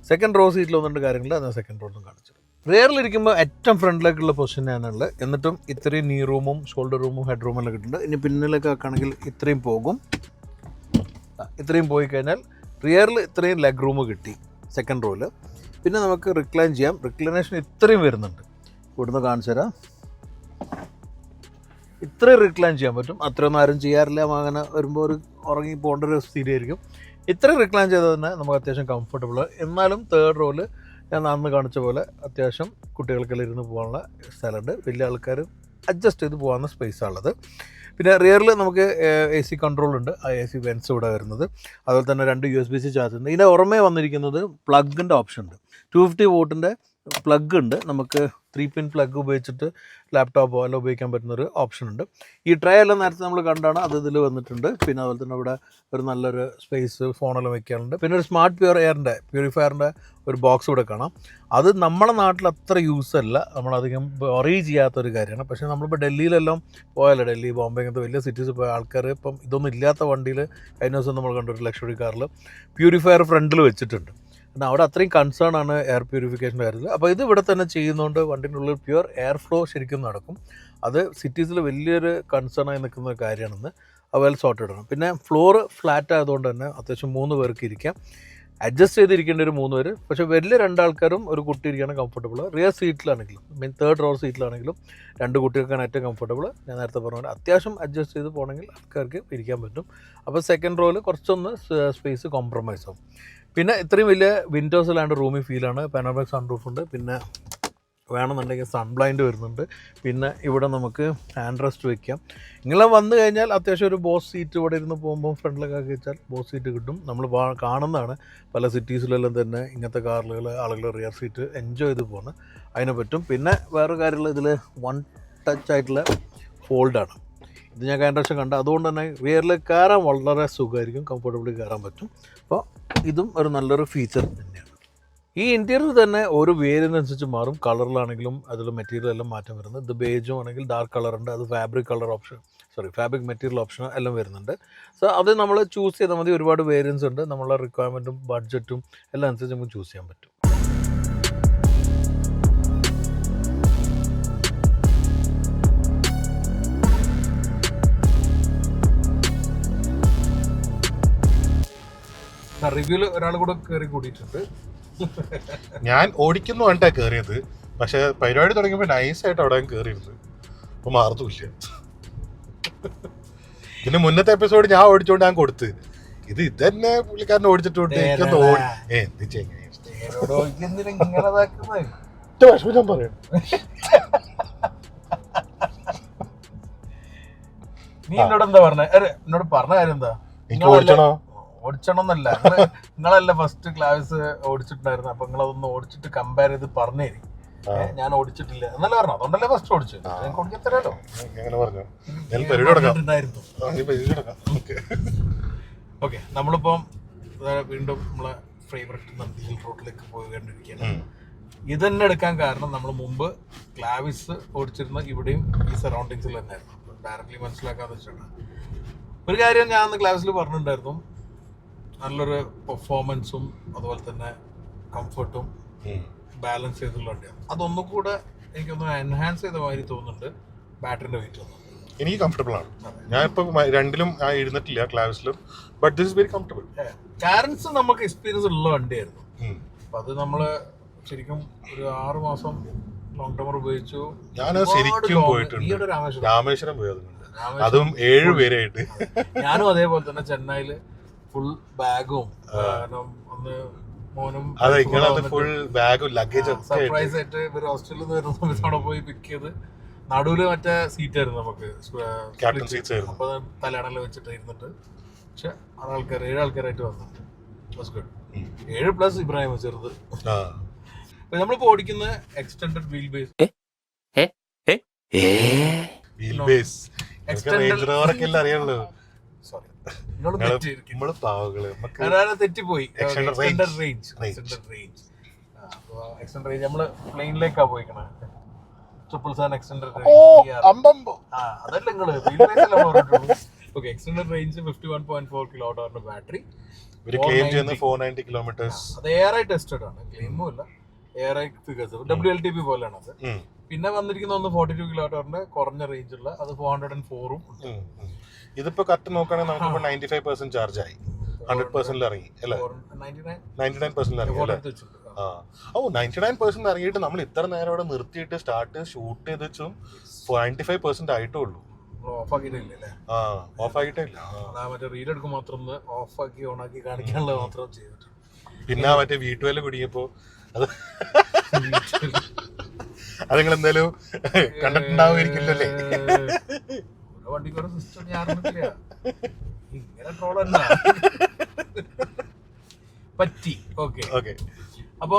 സെക്കൻഡ് റോ സീറ്റിൽ വന്നിട്ട് കാര്യങ്ങൾ ഞാൻ സെക്കൻഡ് റോസും കാണിച്ചത്. റെയറിലിരിക്കുമ്പോൾ ഏറ്റവും ഫ്രണ്ടിലേക്കുള്ള പൊസിഷനാണുള്ളത്. എന്നിട്ടും ഇത്രയും നീ റൂമും ഷോൾഡർ റൂമും ഹെഡ് റൂമും എല്ലാം കിട്ടുന്നുണ്ട്. ഇനി പിന്നിലൊക്കെ ആക്കുകയാണെങ്കിൽ ഇത്രയും പോകും. ഇത്രയും പോയി കഴിഞ്ഞാൽ റിയറിൽ ഇത്രയും ലെഗ് റൂം കിട്ടി സെക്കൻഡ് റോയിൽ. പിന്നെ നമുക്ക് റിക്ലൈൻ ചെയ്യാം. റിക്ലൈനേഷൻ ഇത്രയും വരുന്നുണ്ട്. ഇവിടുന്ന് കാണിച്ചു തരാം. ഇത്രയും റിക്ലൈൻ ചെയ്യാൻ പറ്റും. അത്രയൊന്നും ആരും ചെയ്യാറില്ല. അങ്ങനെ വരുമ്പോൾ ഒരു ഉറങ്ങി പോകേണ്ട ഒരു സ്ഥിതിയായിരിക്കും. ഇത്രയും റിക്ലൈൻ ചെയ്താൽ തന്നെ നമുക്ക് അത്യാവശ്യം കംഫർട്ടബിൾ. എന്നാലും തേർഡ് റോയിൽ ഞാൻ അന്ന് കാണിച്ച പോലെ അത്യാവശ്യം കുട്ടികൾക്കെല്ലാം ഇരുന്ന് പോകാനുള്ള സ്ഥലമുണ്ട്. വലിയ ആൾക്കാർ അഡ്ജസ്റ്റ് ചെയ്ത് പോകാവുന്ന സ്പേസാണുള്ളത്. പിന്നെ റിയറിൽ നമുക്ക് AC കൺട്രോൾ ഉണ്ട്. ആ AC വെൻസ് ഇവിടെ വരുന്നത്. അതുപോലെ തന്നെ 2 USB-C ചാർജ് ഉണ്ട്. ഇതിൻ്റെ പുറമേ വന്നിരിക്കുന്നത് പ്ലഗിൻ്റെ ഓപ്ഷൻ ഉണ്ട്. 250 വോട്ടിൻ്റെ പ്ലഗ് ഉണ്ട്. നമുക്ക് 3-pin പ്ലഗ് ഉപയോഗിച്ചിട്ട് ലാപ്ടോപ്പോ എല്ലാം ഉപയോഗിക്കാൻ പറ്റുന്നൊരു ഓപ്ഷൻ ഉണ്ട്. ഈ ട്രേ എല്ലാം നേരത്തെ നമ്മൾ കണ്ടാണ്, അത് ഇതിൽ വന്നിട്ടുണ്ട്. പിന്നെ അതുപോലെ തന്നെ ഇവിടെ ഒരു നല്ലൊരു സ്പേസ് ഫോണെല്ലാം വയ്ക്കാറുണ്ട്. പിന്നെ ഒരു സ്മാർട്ട് പ്യൂരിഫയറിൻ്റെ ഒരു ബോക്സ് ഇവിടെ കാണാം. അത് നമ്മുടെ നാട്ടിൽ അത്ര യൂസ് അല്ല, നമ്മളധികം വറി ചെയ്യാത്തൊരു കാര്യമാണ്. പക്ഷേ നമ്മളിപ്പോൾ ഡൽഹിയിലെല്ലാം പോയാലോ, ഡൽഹി, ബോംബെ അങ്ങനത്തെ വലിയ സിറ്റീസിൽ പോയ ആൾക്കാർ ഇപ്പം ഇതൊന്നും ഇല്ലാത്ത വണ്ടിയിൽ കഴിഞ്ഞ ദിവസം നമ്മൾ കണ്ടൊരു ലക്ഷറി കാറിൽ പ്യൂരിഫയർ ഫ്രണ്ടിൽ വെച്ചിട്ടുണ്ട്. കാരണം അവിടെ അത്രയും കൺസേൺ ആണ് എയർ പ്യൂരിഫിക്കേഷൻ്റെ കാര്യത്തിൽ. അപ്പോൾ ഇത് ഇവിടെ തന്നെ ചെയ്യുന്നതുകൊണ്ട് വണ്ടിൻ്റെ ഉള്ളിൽ പ്യുവർ എയർ ഫ്ലോ ശരിക്കും നടക്കും. അത് സിറ്റീസിൽ വലിയൊരു കൺസേണായി നിൽക്കുന്ന ഒരു കാര്യമാണെന്ന് വെൽ സോർട്ടഡ് ആണ്. പിന്നെ ഫ്ലോറ് ഫ്ലാറ്റ് ആയതുകൊണ്ട് തന്നെ അത്യാവശ്യം 3 പേർക്ക് ഇരിക്കാം. അഡ്ജസ്റ്റ് ചെയ്തിരിക്കേണ്ട ഒരു 3 പേര്. പക്ഷേ വലിയ 2 ആൾക്കാരും ഒരു കുട്ടി ഇരിക്കുകയാണ് കംഫർട്ടബിൾ. റിയർ സീറ്റിലാണെങ്കിലും തേർഡ് റോ സീറ്റിലാണെങ്കിലും 2 കുട്ടികൾക്കാണ് ഏറ്റവും കംഫർട്ടബിൾ. ഞാൻ നേരത്തെ പറഞ്ഞ പോലെ അത്യാവശ്യം അഡ്ജസ്റ്റ് ചെയ്ത് പോകണമെങ്കിൽ ആൾക്കാർക്ക് ഇരിക്കാൻ പറ്റും. അപ്പോൾ സെക്കൻഡ് റോയിൽ കുറച്ചൊന്ന് സ്പേസ് കോംപ്രമൈസ് ആവും. പിന്നെ ഇത്രയും വലിയ വിൻഡോസ് അല്ലാണ്ട് റൂമിൽ ഫീലാണ്. പാനോറമിക് സൺറൂഫ് ഉണ്ട്. പിന്നെ വേണമെന്നുണ്ടെങ്കിൽ സൺ ബ്ലൈൻഡ് വരുന്നുണ്ട്. പിന്നെ ഇവിടെ നമുക്ക് ഹാൻഡ് റെസ്റ്റ് വയ്ക്കാം. ഇങ്ങനെ വന്നു കഴിഞ്ഞാൽ അത്യാവശ്യം ഒരു ബോസ് സീറ്റ് ഇവിടെ ഇരുന്ന് പോകുമ്പോൾ ഫ്രണ്ടിലൊക്കെ ആക്കി വെച്ചാൽ ബോസ് സീറ്റ് കിട്ടും. നമ്മൾ കാണുന്നതാണ് പല സിറ്റീസിലെല്ലാം തന്നെ ഇങ്ങനത്തെ കാറുകൾ ആളുകൾ റിയർ സീറ്റ് എൻജോയ് ചെയ്ത് പോകുന്നത് അതിനെ പറ്റും. പിന്നെ വേറെ കാര്യമുള്ള ഇതിൽ വൺ ടച്ച് ആയിട്ടുള്ള ഫോൾഡാണ്. ഇത് ഞാൻ കഴിഞ്ഞ പ്രാവശ്യം കണ്ട, അതുകൊണ്ട് തന്നെ റിയറിൽ കയറാൻ വളരെ സുഖമായിരിക്കും, കംഫർട്ടബിളി കയറാൻ പറ്റും. അപ്പോൾ ഇതും ഒരു നല്ലൊരു ഫീച്ചർ തന്നെയാണ്. ഈ ഇൻറ്റീരിയർ തന്നെ ഓരോ വേരിയനുസരിച്ച് മാറും. കളറിലാണെങ്കിലും അതിൽ മെറ്റീരിയൽ എല്ലാം മാറ്റം വരുന്നത്. ഇത് ബേജും ആണെങ്കിൽ ഡാർക്ക് കളറുണ്ട്, അത് fabric colour option fabric material option എല്ലാം വരുന്നുണ്ട്. സോ അത് നമ്മൾ ചൂസ് ചെയ്താൽ മതി. ഒരുപാട് വേരിയൻസ് ഉണ്ട്. നമ്മളെ റിക്വയർമെൻറ്റും ബഡ്ജറ്റും എല്ലാം അനുസരിച്ച് നമുക്ക് ചൂസ് ചെയ്യാൻ പറ്റും. റിവ്യൂല് ഒരാൾ കൂടെ കയറി കൂടിയിട്ടുണ്ട്. ഞാൻ ഓടിക്കുന്നു കണ്ടാ കയറിയത്, പക്ഷെ പരിപാടി തുടങ്ങിയപ്പോൾ നൈസായിട്ട് അവിടെ കയറിയിരുന്നു. അപ്പോൾ മാറുന്നില്ല. പിന്നെ മുന്നത്തെ എപ്പിസോഡ് ഞാൻ ഓടിച്ചോണ്ട് ഞാൻ കൊടുത്ത്, ഇത് തന്നെ പുള്ളിക്കാരനെ ഓടിച്ചിട്ടുണ്ട്. എനിക്കൊന്ന് എന്ത് വിഷമം ഞാൻ പറയണം. നീ എന്നോട് എന്താ പറഞ്ഞ? എന്നോട് പറഞ്ഞ കാര്യം എന്താ? എനിക്ക് ഓടിച്ചണോ? ഓടിച്ചണമെന്നല്ല, നിങ്ങളല്ല ഫസ്റ്റ് ക്ലാസ് ഓടിച്ചിട്ടുണ്ടായിരുന്നു. അപ്പൊ നിങ്ങളതൊന്ന് ഓടിച്ചിട്ട് കമ്പയർ ചെയ്ത് പറഞ്ഞേരി. ഞാൻ ഓടിച്ചിട്ടില്ല എന്നല്ല പറഞ്ഞു, അതുകൊണ്ടല്ലേ ഫസ്റ്റ് ഓടിച്ചു. എനിക്ക് ഓടിക്കാൻ തരാലോ. ഓക്കെ, നമ്മളിപ്പം വീണ്ടും നമ്മളെ ഫേവറേറ്റ് നന്ദി റോഡിലേക്ക് പോയിക്കൊണ്ടിരിക്കുകയാണ്. ഇത് തന്നെ എടുക്കാൻ കാരണം നമ്മൾ മുമ്പ് ക്ലാവിസ് ഓടിച്ചിരുന്ന ഇവിടെയും ഈ സറൗണ്ടിങ്സിൽ തന്നെയായിരുന്നു. ഡയറക്ട്ലി മനസ്സിലാക്കാന്ന് വെച്ചിട്ടുണ്ട്. ഒരു കാര്യം ഞാൻ അന്ന് ക്ലാസ്സിൽ പറഞ്ഞിട്ടുണ്ടായിരുന്നു, നല്ലൊരു പെർഫോമൻസും അതുപോലെ തന്നെ കംഫർട്ടും ബാലൻസ് ചെയ്തുള്ള വണ്ടിയാണ്. അതൊന്നും കൂടെ എനിക്കൊന്ന് എൻഹാൻസ് ചെയ്ത മാതിരി തോന്നുന്നുണ്ട് ബാറ്ററിന്റെ വെയിറ്റ് ഒന്നും. എനിക്ക് കംഫർട്ടബിൾ ആണ്. ഞാൻ ഇപ്പൊ രണ്ടിലും ഇരുന്നിട്ടില്ല, ക്ലാവിസിലും. But this is very comfortable. Carens നമുക്ക് എക്സ്പീരിയൻസ് ഉള്ള വണ്ടിയായിരുന്നു. അപ്പൊ അത് നമ്മള് ശരിക്കും ഒരു 6 മാസം ലോങ് ടൈമർ ഉപയോഗിച്ചു. ഞാൻ ശരിക്കും പോയിട്ടുണ്ട്. രാമേശ്വരം പോയത്, അതും 7 പേരായിട്ട്. ഞാനും അതേപോലെ തന്നെ ചെന്നൈയില് ഫുൾ ബാഗും അന്ന് മോനും ഫുൾ ബാഗും ലഗേജ് സർപ്രൈസ് ആയിട്ട് ഇവർ ഹോസ്റ്റലിൽ നിന്ന് വരുന്ന സമയത്ത് അവിടെ പോയി പിക്ക് ചെയ്ത് നടുവില് മറ്റേ സീറ്റ് ആയിരുന്നു നമുക്ക്, അപ്പൊ തലയാണെല്ലാം വെച്ചിട്ട് ഇരുന്നിട്ട്. പക്ഷെ 7 ആൾക്കാരായിട്ട് വന്നിട്ട് 7+ ഇബ്രാഹിം ചെറുത്. നമ്മളിപ്പോ ഓടിക്കുന്ന എക്സ്റ്റൻഡഡ് വീൽ ബേസ് തെറ്റിപ്പോയി. എക്സ്റ്റൻഡഡ് റേഞ്ച് നമ്മള് പ്ലെയിനിലേക്കാ പോയിക്കണേ. 777 എക്സ്റ്റൻഡഡ് റേഞ്ച് അതല്ല നിങ്ങള് okay. Extended range 51.4 kWh battery. $490 kilometers. അത് എയർ ടെസ്റ്റഡ് ആണ്, ക്ലെയിമും ഇല്ല. എയർ ഫിഗേഴ്സ് WLTP പോലെയാണ് അത്. പിന്നെ വന്നിരിക്കുന്ന ഒന്ന് 42 kWh കുറഞ്ഞ റേഞ്ചുള്ള, അത് 404ഉം. ഇതിപ്പോ കറക്റ്റ് നോക്കുകയാണെങ്കിൽ നമുക്ക് 95% ചാർജ് ആയി. 100% ഇറങ്ങി അല്ലേ? 99% ഇറങ്ങി അല്ലേ? 99% ഇറങ്ങിയിട്ട് നമ്മൾ ഇത്ര നേരം ഇവിടെ നിർത്തിയിട്ട് സ്റ്റാർട്ട് ഷൂട്ട് ചെയ്ത് വെച്ചും 95% ആയിട്ടേ ഉള്ളൂ. ഓഫ് ആക്കിയിട്ടില്ല. ഓഫ് ആക്കിയിട്ടേ ഇല്ല. മറ്റേ റീഡ് എടുക്കും മാത്രം ഓഫ് ആക്കി ഓൺ ആക്കി കാണിക്കാനുള്ളത് മാത്രം ചെയ്തിട്ട്. പിന്നെ മറ്റേ വീട്ടുവേല കുടുങ്ങിയപ്പോ അത് നിങ്ങൾ എന്തായാലും കണ്ടിട്ടുണ്ടാവുമായിരിക്കില്ലല്ലേ? വണ്ടിക്ക് ഒരു സിസ്റ്റം ഞാൻ അറിഞ്ഞിട്ടില്ല. ഇങ്ങനെ ട്രോൾ തന്നെ പറ്റി. ഓക്കെ, അപ്പൊ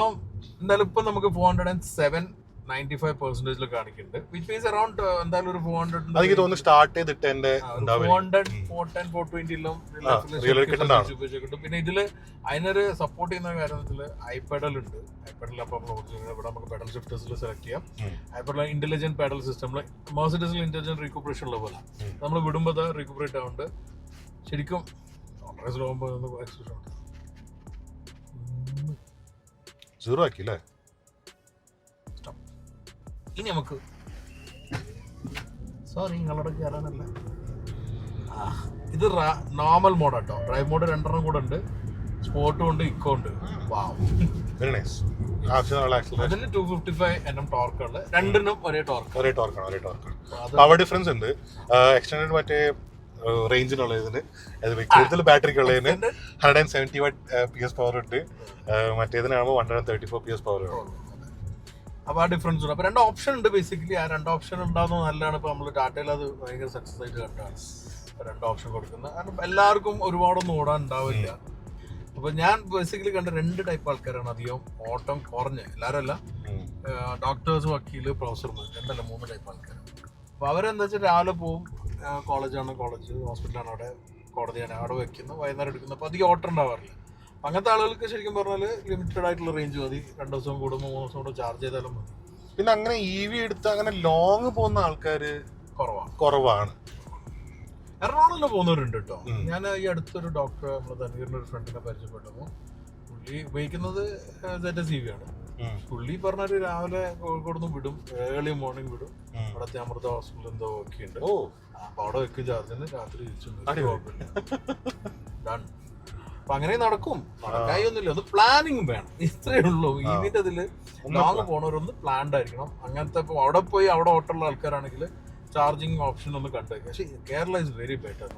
എന്തായാലും ഇപ്പൊ നമുക്ക് 407.95% കാണിക്കുന്നുണ്ട്. വിച്ച് മീൻസ് അറൌണ്ട് എന്തായാലും ഒരു 400 എനിക്ക് തോന്നുന്നു സ്റ്റാർട്ട് ചെയ്തിട്ട് എന്റെ 410 420 കിട്ടും. പിന്നെ ഇതില് അതിനൊരു സപ്പോർട്ട് ചെയ്യുന്ന കാര്യത്തില് ഐപെഡൽ ഉണ്ട്. ഐപെഡൽ അപ്പൊ ഇവിടെ നമുക്ക് പെഡൽ ഷിഫ്റ്റേഴ്സിൽ സെലക്ട് ചെയ്യാം. ഐപെഡൽ ഇന്റലിജന്റ് പെഡൽ സിസ്റ്റം, മെർസിഡീസിൽ ഇന്റലിജന്റ് റീക്യൂപ്പറേഷൻ ഉള്ള പോലെ നമ്മൾ വിടുമ്പോ റീക്യൂപ്പറേറ്റ് ആവുന്നുണ്ട്. ശരിക്കും സീറോ ആക്കില്ലേ? ഇനി നമുക്ക് സോറി നിങ്ങളോട് കയറാനല്ല, ഇത് നോർമൽ മോഡാട്ടോ. ഡ്രൈവ് മോഡ് 2 കൂടെ ഉണ്ട്, സ്പോർട്ടും ഉണ്ട്, ഇക്കോ ഉണ്ട്. അതിന് 255 Nm ടോർക്കാണ്. രണ്ടിനും ഒരേ ടോർക്കാണ്. പവർ ഡിഫറൻസ് ഉണ്ട്. എക്സ്റ്റൻഡഡ് മറ്റേ റേഞ്ചിനുള്ളതിന്, കൂടുതൽ ബാറ്ററിക്ക് ഉള്ളതിന് 171 PS പവർ ഉണ്ട്, മറ്റേതിനാകുമ്പോൾ 134 PS പവർ ഉണ്ട്. അപ്പോൾ ആ ഡിഫറൻസ് ഉണ്ട്. അപ്പോൾ 2 ഓപ്ഷൻ ഉണ്ട് ബേസിക്കലി. ആ 2 ഓപ്ഷൻ ഉണ്ടാകുന്നത് നല്ലതാണ്. ഇപ്പോൾ നമ്മൾ ടാറ്റയിൽ അത് ഭയങ്കര സക്സസ് ആയിട്ട് കണ്ടാണ് 2 ഓപ്ഷൻ കൊടുക്കുന്നത്. കാരണം എല്ലാവർക്കും ഒരുപാടൊന്നും ഓടാൻ ഉണ്ടാവില്ല. അപ്പോൾ ഞാൻ ബേസിക്കലി കണ്ട 2 ടൈപ്പ് ആൾക്കാരാണ് അധികം ഓട്ടം കുറഞ്ഞ, എല്ലാവരും അല്ല, ഡോക്ടേഴ്സ്, വക്കീല്, പ്രൊഫസർമാർ, 3 ടൈപ്പ് ആൾക്കാർ. അപ്പോൾ അവരെന്താ വെച്ചാൽ രാവിലെ പോവും, കോളേജാണ് കോളേജ്, ഹോസ്പിറ്റലാണ് അവിടെ, കോടതിയാണ് അവിടെ വെക്കുന്നത്, വൈകുന്നേരം എടുക്കുന്നത്. അപ്പോൾ അധികം ഓട്ടം ഉണ്ടാവാറില്ല. അങ്ങനത്തെ ആളുകൾക്ക് ശരിക്കും പറഞ്ഞാൽ ലിമിറ്റഡ് ആയിട്ടുള്ള റേഞ്ച് മതി. 2 ദിവസം കൂടുമ്പോൾ 3 ദിവസം കൂടെ ചാർജ് ചെയ്താലും മതി. പിന്നെ അങ്ങനെ EV എടുത്ത് അങ്ങനെ ലോങ് പോകുന്ന ആൾക്കാർ കുറവാണ്. എറണാകുളം പോകുന്നവരുണ്ട് കേട്ടോ. ഞാൻ ഈ അടുത്തൊരു ഡോക്ടർ, നമ്മുടെ തന്നീറിൻ്റെ ഒരു ഫ്രണ്ടിനെ പരിചയപ്പെട്ടപ്പോൾ പുള്ളി ഉപയോഗിക്കുന്നത് ZSEV ആണ്. പുള്ളി പറഞ്ഞൊരു രാവിലെ കോഴിക്കോട് നിന്ന് വിടും, ഏർലി മോർണിംഗ് വിടും, അവിടുത്തെ അമൃത ഹോസ്പിറ്റൽ എന്തോ ഒക്കെ ഉണ്ട്, അപ്പൊ അവിടെ വെക്കും ചാർജിന്, രാത്രി തിരിച്ചു ഡൺ. അപ്പൊ അങ്ങനെ നടക്കും, നടക്കായൊന്നുമില്ല. ഒന്ന് പ്ലാനിങ് വേണം, ഇത്രയേ ഉള്ളൂ. ഇതിന്റെ ഇതില് ലോങ് പോണവരൊന്ന് പ്ലാൻഡ് ആയിരിക്കണം. അങ്ങനത്തെ ഇപ്പൊ അവിടെ പോയി അവിടെ ഓട്ടമുള്ള ആൾക്കാരാണെങ്കിൽ ചാർജിങ് ഓപ്ഷൻ ഒന്ന് കണ്ടുവയ്ക്കുക. പക്ഷെ കേരള ഇസ് വെരി ബെറ്റർ.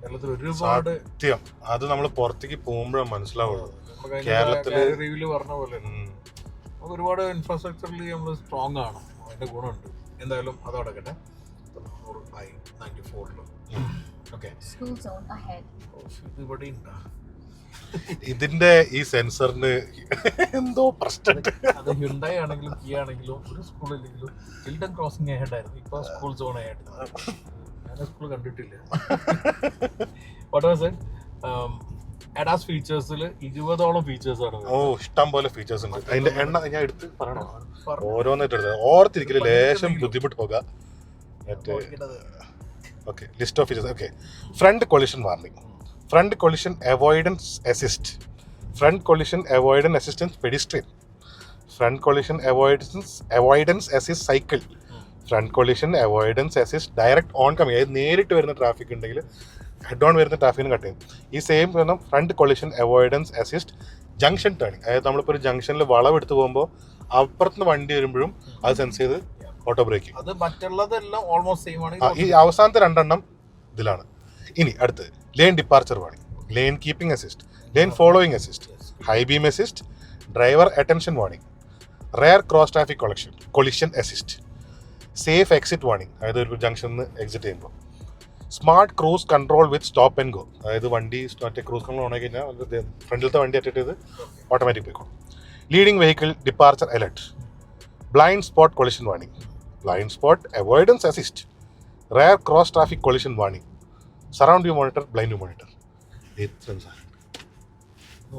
കേരളത്തിൽ ഒരുപാട് അത് നമ്മൾ പുറത്തേക്ക് പോകുമ്പോഴാണ് മനസ്സിലാവുള്ളൂ. റിവ്യൂല് പറഞ്ഞ പോലെ ഒരുപാട് ഇൻഫ്രാസ്ട്രക്ചറിൽ നമ്മൾ സ്ട്രോങ് ആണ്, അതിന്റെ ഗുണമുണ്ട്. എന്തായാലും അത് നടക്കട്ടെ. 94 ഓക്കെ, ഇത് ഇവിടെ ഉണ്ടാ. ഇതിന്റെ ഈ സെൻസറിന് എന്തോ പ്രശ്നം. അത് ഹ്യുണ്ടായി ആണെങ്കിലും കീ ആണെങ്കിലും ഒരു സ്കൂളില്ലെങ്കിലും ചിൽഡ്രൻ ക്രോസിംഗ് ആയിട്ടായിരുന്നു, ഇപ്പൊ സ്കൂൾ സോൺ ആയിട്ട്. ഞാൻ സ്കൂൾ കണ്ടിട്ടില്ല. ADAS ഫീച്ചേഴ്സിൽ 20ഓളം ഫീച്ചേഴ്സ് ആണ്. ഇഷ്ടം പോലെ ഫീച്ചേഴ്സ് ഉണ്ട്. അതിന്റെ എണ്ണ ഞാൻ എടുത്ത് പറയണോ? ഓരോന്നായിട്ട് എടുത്തത് ഓർത്തിരിക്കല് ലേശം ബുദ്ധിമുട്ട് പോകാം. Okay, list of features. Okay, front collision warning, front collision avoidance assist, front collision avoidance assistance pedestrian, front collision avoidance assist cycle, front collision avoidance assist direct oncoming, അതായത് നേരിട്ട് വരുന്ന ട്രാഫിക് ഉണ്ടെങ്കിൽ ഹെഡ് ഓൺ വരുന്ന ട്രാഫിക്കിന് cut ചെയ്യും. ഈ same കാരണം front collision avoidance assist junction turning, അതായത് നമ്മളിപ്പോൾ ഒരു ജംഗ്ഷനിൽ വളവെടുത്ത് പോകുമ്പോൾ അപ്പുറത്തുനിന്ന് വണ്ടി വരുമ്പോഴും അത് സെൻസ് ചെയ്ത് ഓട്ടോ ബ്രേക്കിംഗ്. അത് മറ്റുള്ളതെല്ലാം ഓൾമോസ്റ്റ് സെയിം ആണ്. ഈ അവസാനത്തെ 2 ഇതിലാണ്. ഇനി അടുത്തത് lane departure warning, lane keeping assist, lane following assist, high beam assist, driver attention warning, rear cross traffic collision assist, safe exit warning, അതായത് ഒരു ജംഗ്ഷനിൽ നിന്ന് എക്സിറ്റ് ചെയ്യുമ്പോൾ, smart cruise control with stop and go, അതായത് വണ്ടി മറ്റേ cruise control on ആയി കഴിഞ്ഞാൽ ഫ്രണ്ടിലത്തെ വണ്ടി അറ്റൻഡ് ചെയ്ത് ഓട്ടോമാറ്റിക് പോയിക്കോളും, leading vehicle departure alert, blind spot collision warning, blind spot avoidance assist, rare cross traffic collision warning, surround view monitor, blind view monitor.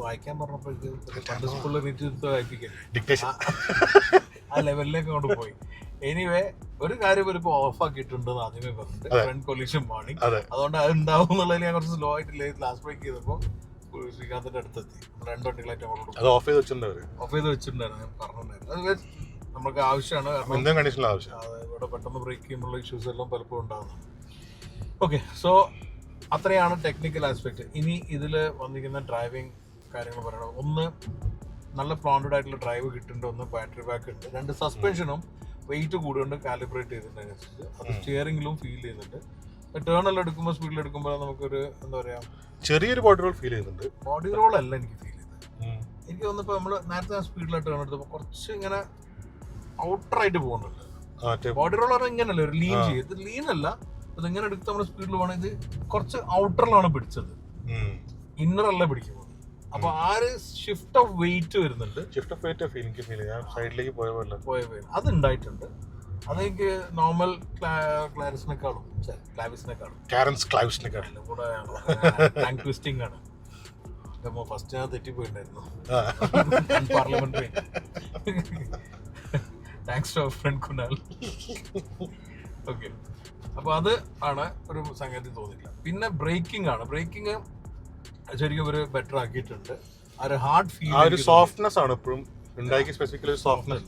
വായിക്കാൻ പറഞ്ഞപ്പോൾ ഡിക്റ്റേഷൻ ആ ലെവലിലേക്ക് കൊണ്ട് പോയി. എനിവേ, ഒരു കാര്യം ഇപ്പൊ ഓഫ് ആക്കിയിട്ടുണ്ടെന്ന് ആദ്യമേ പറഞ്ഞിട്ട്, ഫ്രണ്ട് കൊളിഷൻ വാണിംഗ്, അതുകൊണ്ട് അത് ഉണ്ടാവും എന്നുള്ളതിൽ ഞാൻ കുറച്ച് സ്ലോ ആയിട്ട് ലാസ്റ്റ് ബ്രേക്ക് ചെയ്തപ്പോൾ ശ്രീകാന്തിന്റെ അടുത്തെത്തി. 2 വണ്ടികളായിട്ട് ഓഫ് ചെയ്ത് വെച്ചിട്ടുണ്ടായിരുന്നു. ഞാൻ പറഞ്ഞിട്ടുണ്ടായിരുന്നു അത് നമുക്ക് ആവശ്യമാണ്, കാരണം ഇവിടെ പെട്ടെന്ന് ബ്രേക്ക് ചെയ്യുമ്പോഴുള്ള ഇഷ്യൂസ് എല്ലാം പലപ്പോഴും ഉണ്ടാകുന്നതാണ്. ഓക്കെ, സോ അത്രയാണ് ടെക്നിക്കൽ ആസ്പെക്ട്. ഇനി ഇതിൽ വന്നിരിക്കുന്ന ഡ്രൈവിംഗ് കാര്യങ്ങൾ പറയണം. ഒന്ന്, നല്ല പ്ലാൻഡ് ആയിട്ടുള്ള ഡ്രൈവ് കിട്ടുന്നുണ്ട്, ഒന്ന് ബാറ്ററി ബാക്ക് ഉണ്ട്, 2 സസ്പെൻഷനും വെയിറ്റ് കൂടുകൊണ്ട് കാലിബ്രേറ്റ് ചെയ്തിട്ടുണ്ടനുസരിച്ച് അത് സ്റ്റിയറിംഗിലും ഫീൽ ചെയ്യുന്നുണ്ട്. ടേണെല്ലാം എടുക്കുമ്പോൾ, സ്പീഡിൽ എടുക്കുമ്പോൾ നമുക്കൊരു എന്താ പറയാ, ചെറിയൊരു ബോഡി റോൾ ഫീൽ ചെയ്യുന്നുണ്ട്. ബോഡി റോൾ അല്ല എനിക്ക് ഫീൽ ചെയ്തത്. എനിക്ക് തോന്നുന്നു നമ്മൾ നേരത്തെ സ്പീഡിലായിട്ട് ടേൺ എടുത്തപ്പോൾ കുറച്ച് ഇങ്ങനെ ഔട്ടറായിട്ട് പോകുന്നുണ്ട്. ബോഡി റോൾ പറഞ്ഞാൽ ഇങ്ങനല്ല, ഒരു ലീൻ ചെയ്യും. ഇത് ലീൻ അല്ല, അത് ഇങ്ങനെ എടുത്ത് നമ്മൾ സ്പീഡിൽ പോകണം. ഇത് കുറച്ച് ഔട്ടറിലാണ് പിടിച്ചത്, ഇന്നർ അല്ല പിടിക്കുന്നത്. അപ്പൊ ആ ഒരു ഷിഫ്റ്റ് ഓഫ് വെയിറ്റ് വരുന്നുണ്ട്. സൈഡിലേക്ക് പോയ അത് ഉണ്ടായിട്ടുണ്ട്. അതെനിക്ക് നോർമൽ ക്ലാരിസിനെക്കാളും ട്വിസ്റ്റിംഗ് ആണ്. ഫസ്റ്റ് ഞാൻ തെറ്റിപ്പോയിട്ടുണ്ടായിരുന്നു. Parliamentary. Thanks to friend Kunal. Okay, അപ്പൊ അത് ആണ് ഒരു സംഗതി തോന്നില്ല. പിന്നെ ബ്രേക്കിംഗ് ആണ്. ബ്രേക്കിംഗ് ശരിക്കും ഒരു ബെറ്റർ ആക്കിയിട്ടുണ്ട്. ഒരു ഹാർഡ് ഫീൽ, ഒരു സോഫ്റ്റ്നെസ് ആണ് ഇപ്പോഴും ഉണ്ടാക്കി. സ്പെസിഫിക്കലി സോഫ്റ്റ്നെസ്,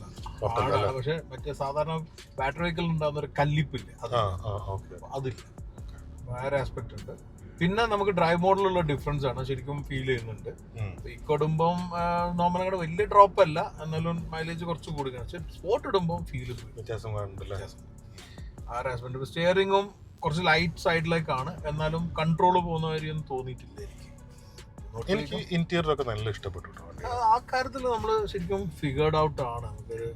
പക്ഷെ മറ്റേ സാധാരണ ബാറ്ററി വെഹിക്കിൾ ഉണ്ടാകുന്ന ഒരു കല്ലിപ്പില്ല, അതില്ല. വേറെ ആസ്പെക്ട് ഉണ്ട്. പിന്നെ നമുക്ക് ഡ്രൈവ് മോഡിലുള്ള ഡിഫറൻസ് ആണ് ശരിക്കും ഫീൽ ചെയ്യുന്നുണ്ട്. ഈ കൊടുമ്പം നോർമൽ വലിയ ഡ്രോപ്പ് അല്ല, എന്നാലും മൈലേജ് കുറച്ച് കൂടുതലാണ്. പക്ഷെ സ്പോട്ട് ഇടുമ്പോൾ ഫീൽ വ്യത്യാസം. ആ ആസ്പെക്ട്. സ്റ്റിയറിംഗും കുറച്ച് ലൈറ്റ് സൈഡിലേക്കാണ്, എന്നാലും കൺട്രോൾ പോകുന്ന കാര്യമൊന്നും തോന്നിയിട്ടില്ല എനിക്ക് ഇന്റീരിയർ ഒക്കെ നല്ല ഇഷ്ടപ്പെട്ടു കേട്ടോ. ആ കാര്യത്തിൽ നമ്മൾ ശരിക്കും ഫിഗേർഡ് ഔട്ട് ആണ്. നമുക്കൊരു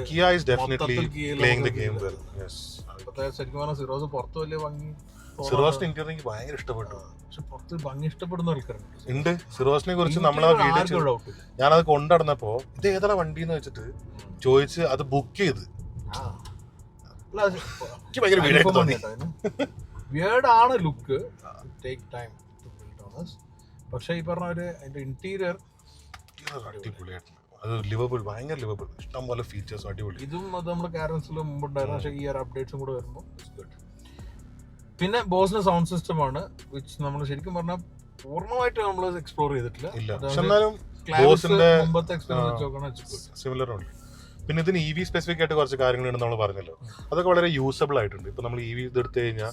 Kia is definitely playing the game well. Yes. ശരിക്കും പറഞ്ഞാൽ സിറോസ് പുറത്ത് വലിയ ഭംഗി, സിറോസിന്റെ ഇന്റീരിയർ എനിക്ക് ഭയങ്കര ഇഷ്ടപ്പെട്ടു. പക്ഷെ പുറത്ത് ഭംഗി ഇഷ്ടപ്പെടുന്ന ആൾക്കാരുണ്ട്. ഉണ്ട്. സിറോസിനെ കുറിച്ച് നമ്മളെ വീഡിയോ ഞാനത് കൊണ്ടുനടന്നപ്പോ ഇത് ഏതാണ് വണ്ടി എന്ന് വെച്ചിട്ട് ചോദിച്ച് അത് ബുക്ക് ചെയ്ത് വിയേർഡാണ് look, take time to build on us. പക്ഷേ ഈ പറഞ്ഞ ഒരു അതിന്റെ ഇന്റീരിയർ അടിപൊളിയായിട്ടുണ്ട്. അത് ലിവബിൾ, ഭയങ്കര ലിവബിൾ, ഇഷ്ടം പോലെ ഫീച്ചേഴ്സ് അടിപൊളി. ഇതും അത് നമ്മുടെ കാരൻസിൽ മുമ്പുണ്ടായിരുന്നു, പക്ഷേ ഈ ഒരു അപ്ഡേറ്റ്സും കൂടെ വരുമ്പോൾ ഇറ്റ്സ് ഗുഡ്. പിന്നെ ബോസിന്റെ സൗണ്ട് സിസ്റ്റം ആണ്, വിച്ച് നമ്മൾ ശരിക്കും പറഞ്ഞാൽ പൂർണ്ണമായിട്ട് നമ്മൾ എക്സ്പ്ലോർ ചെയ്തിട്ടില്ല. മുമ്പത്തെ എക്സ്പീരിയൻസ് സിമിലർ ഉണ്ട്. പിന്നെ ഇതിന് EV സ്പെസിഫിക് ആയിട്ട് കുറച്ച് കാര്യങ്ങളുണ്ട് നമ്മൾ പറഞ്ഞല്ലോ, അതൊക്കെ വളരെ യൂസബിൾ ആയിട്ടുണ്ട്. ഇപ്പൊ നമ്മൾ EV ഇത് എടുത്തു കഴിഞ്ഞാൽ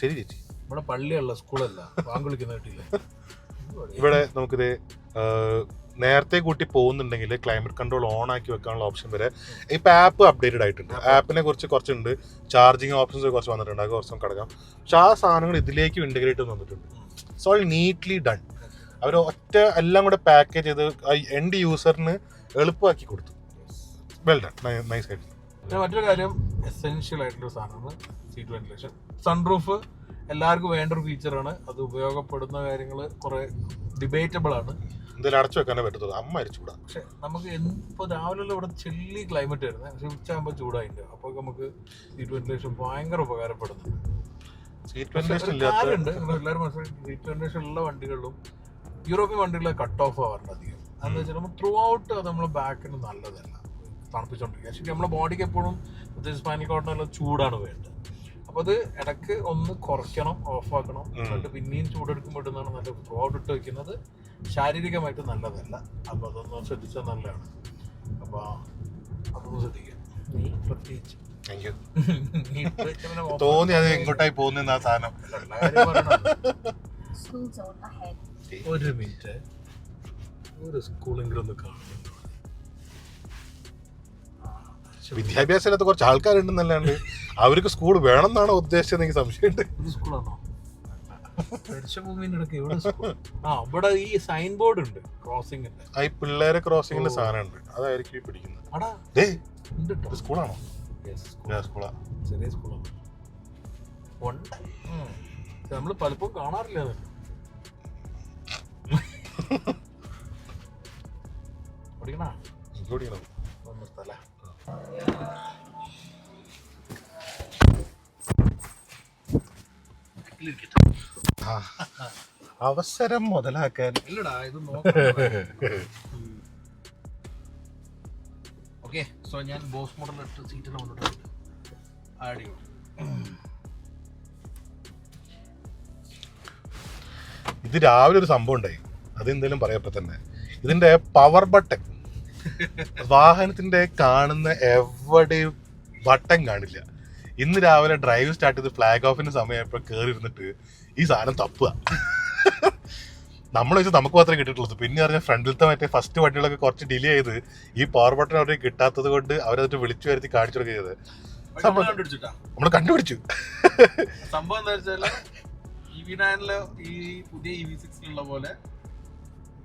ശരി ചേച്ചി, ഇവിടെ പള്ളിയല്ല സ്കൂളല്ല, ബാങ്ക് വിളിക്കുന്ന കിട്ടില്ല. ഇവിടെ നമുക്കിത് നേരത്തെ കൂട്ടി പോകുന്നുണ്ടെങ്കിൽ ക്ലൈമറ്റ് കൺട്രോൾ ഓൺ ആക്കി വെക്കാനുള്ള ഓപ്ഷൻ വരെ ഇപ്പൊ ആപ്പ് അപ്ഡേറ്റഡ് ആയിട്ടുണ്ട്. ആപ്പിനെ കുറിച്ച് കുറച്ചുണ്ട്, ചാർജിങ് ഓപ്ഷൻസ് കുറച്ച് വന്നിട്ടുണ്ട്, അത് കുറച്ചും കിടക്കാം. പക്ഷെ ആ സാധനങ്ങൾ ഇതിലേക്ക് ഇന്റഗ്രേറ്റ് വന്നിട്ടുണ്ട്. So all neatly done. അവർ ഒറ്റ എല്ലാം കൂടെ പാക്കേജ് ചെയ്ത് എൻഡ് യൂസറിന് എളുപ്പമാക്കി കൊടുത്തു. വെൽ ഡൺ, നൈസ് ആയിട്ട്. പിന്നെ മറ്റൊരു കാര്യം, എസെൻഷ്യൽ ആയിട്ടുള്ള സാധനമാണ് സീറ്റ് വെന്റിലേഷൻ. സൺറൂഫ് എല്ലാവർക്കും വേണ്ട ഒരു ഫീച്ചറാണ്. അത് ഉപയോഗപ്പെടുന്ന കാര്യങ്ങൾ കുറെ ഡിബേറ്റബിൾ ആണ്. എന്തായാലും അടച്ചു വെക്കാനേ പറ്റത്തുള്ളൂ, അമ്മ ചൂടാ. പക്ഷെ നമുക്ക് ഇപ്പോൾ രാവിലെ ഇവിടെ ചെല്ലി ക്ലൈമറ്റ് ആയിരുന്നു, പക്ഷെ ഉച്ചയാകുമ്പോൾ ചൂടായിട്ടുണ്ട്. അപ്പോൾ നമുക്ക് സീറ്റ് വെന്റിലേഷൻ ഭയങ്കര ഉപകാരപ്പെടുന്നുണ്ട്. സീറ്റ് വെന്റിലേഷൻ എല്ലാവരും മനസ്സിലാക്കി സീറ്റ് വെന്റിലേഷൻ ഉള്ള വണ്ടികളിലും യൂറോപ്യൻ വണ്ടികളിലെ കട്ട് ഓഫ് ആവാറുണ്ട് അധികം. എന്താ വെച്ചാൽ നമ്മൾ ത്രൂ ഔട്ട് അത് നമ്മളെ ബാക്കിന് നല്ലതല്ല, തണുപ്പിച്ചോണ്ടിരിക്കുക. ശരിക്കും നമ്മുടെ ബോഡിക്ക് എപ്പോഴും പ്രത്യേകിച്ച് സ്പാനിക് കോട്ടനെല്ലാം ചൂടാണ് വേണ്ടത്. അപ്പോൾ അത് ഇടയ്ക്ക് ഒന്ന് കുറയ്ക്കണം, ഓഫാക്കണം, എന്നിട്ട് പിന്നെയും ചൂടെടുക്കുമ്പോഴെന്നാണ് നല്ല ത്രൂ ഔട്ട് ഇട്ട് വെക്കുന്നത്. ശാരീരികമായിട്ട് നല്ലതല്ല. അപ്പോൾ അതൊന്ന് ശ്രദ്ധിച്ചാൽ നല്ലതാണ്. അപ്പോൾ അതൊന്ന് ശ്രദ്ധിക്കുക. നീ പ്രത്യേകിച്ച് തോന്നി അത് എങ്ങോട്ടായി പോകുന്ന സാധനം. ഒരു മിനിറ്റ്, ഒരു സ്കൂളെങ്കിലും ഒന്ന് കാണും. വിദ്യാഭ്യാസം ഇല്ലാത്ത കുറച്ച് ആൾക്കാരുണ്ടെന്നല്ലാണ്ട് അവർക്ക് സ്കൂൾ വേണം എന്നാണോ ഉദ്ദേശിച്ചത്? എനിക്ക് സംശയമുണ്ട്. സ്കൂളാണോ? ഇവിടെ ഈ സൈൻ ബോർഡ് ഉണ്ട് ക്രോസിംഗിന്റെ. ഈ പിള്ളേരെ ക്രോസിംഗിന്റെ സാധനമുണ്ട്, അതായിരിക്കും പിടിക്കുന്നത്. സ്കൂളാണോ? സ്കൂളാ, ചെറിയ സ്കൂളാണ്. നമ്മൾ പലപ്പോഴും കാണാറില്ല. ഓടിക്കണ സ്ഥല അവസരം മുതലാക്കാൻ. ഇല്ലടാ, ഇത് ഓക്കെ. സോ ഞാൻ ബോസ് മോഡൽ ഇട്ട് സീറ്റിൽ കൊണ്ടിട്ടുണ്ട്. അടിപൊളി. ഇത് രാവിലെ ഒരു സംഭവം ഉണ്ടായി, അതെന്തേലും പറയപ്പോ തന്നെ. ഇതിന്റെ പവർ ബട്ടൺ വാഹനത്തിന്റെ കാണുന്ന എവിടെയും ബട്ടൺ കാണില്ല. ഇന്ന് രാവിലെ ഡ്രൈവ് സ്റ്റാർട്ട് ചെയ്ത് ഫ്ലാഗ് ഓഫിന്റെ സമയപ്പോൾ കയറി ഇരുന്നിട്ട് ഈ സാധനം തപ്പുക. നമ്മൾ വെച്ചാൽ നമുക്ക് മാത്രമേ കിട്ടിയിട്ടുള്ളൂ. പിന്നെ പറഞ്ഞാൽ ഫ്രണ്ടിലത്തെ മറ്റേ ഫസ്റ്റ് വണ്ടികളൊക്കെ കുറച്ച് ഡിലേ ചെയ്ത് ഈ പവർ ബട്ടൺ അവർക്ക് കിട്ടാത്തത് കൊണ്ട് അവരതിട്ട് വിളിച്ചു വരുത്തി കാണിച്ചു കൊടുക്കുക ചെയ്തത്. നമ്മൾ കണ്ടുപിടിച്ചു. സംഭവം എന്താ വെച്ചാൽ EV9 ഈ പുതിയ EV6 പോലെ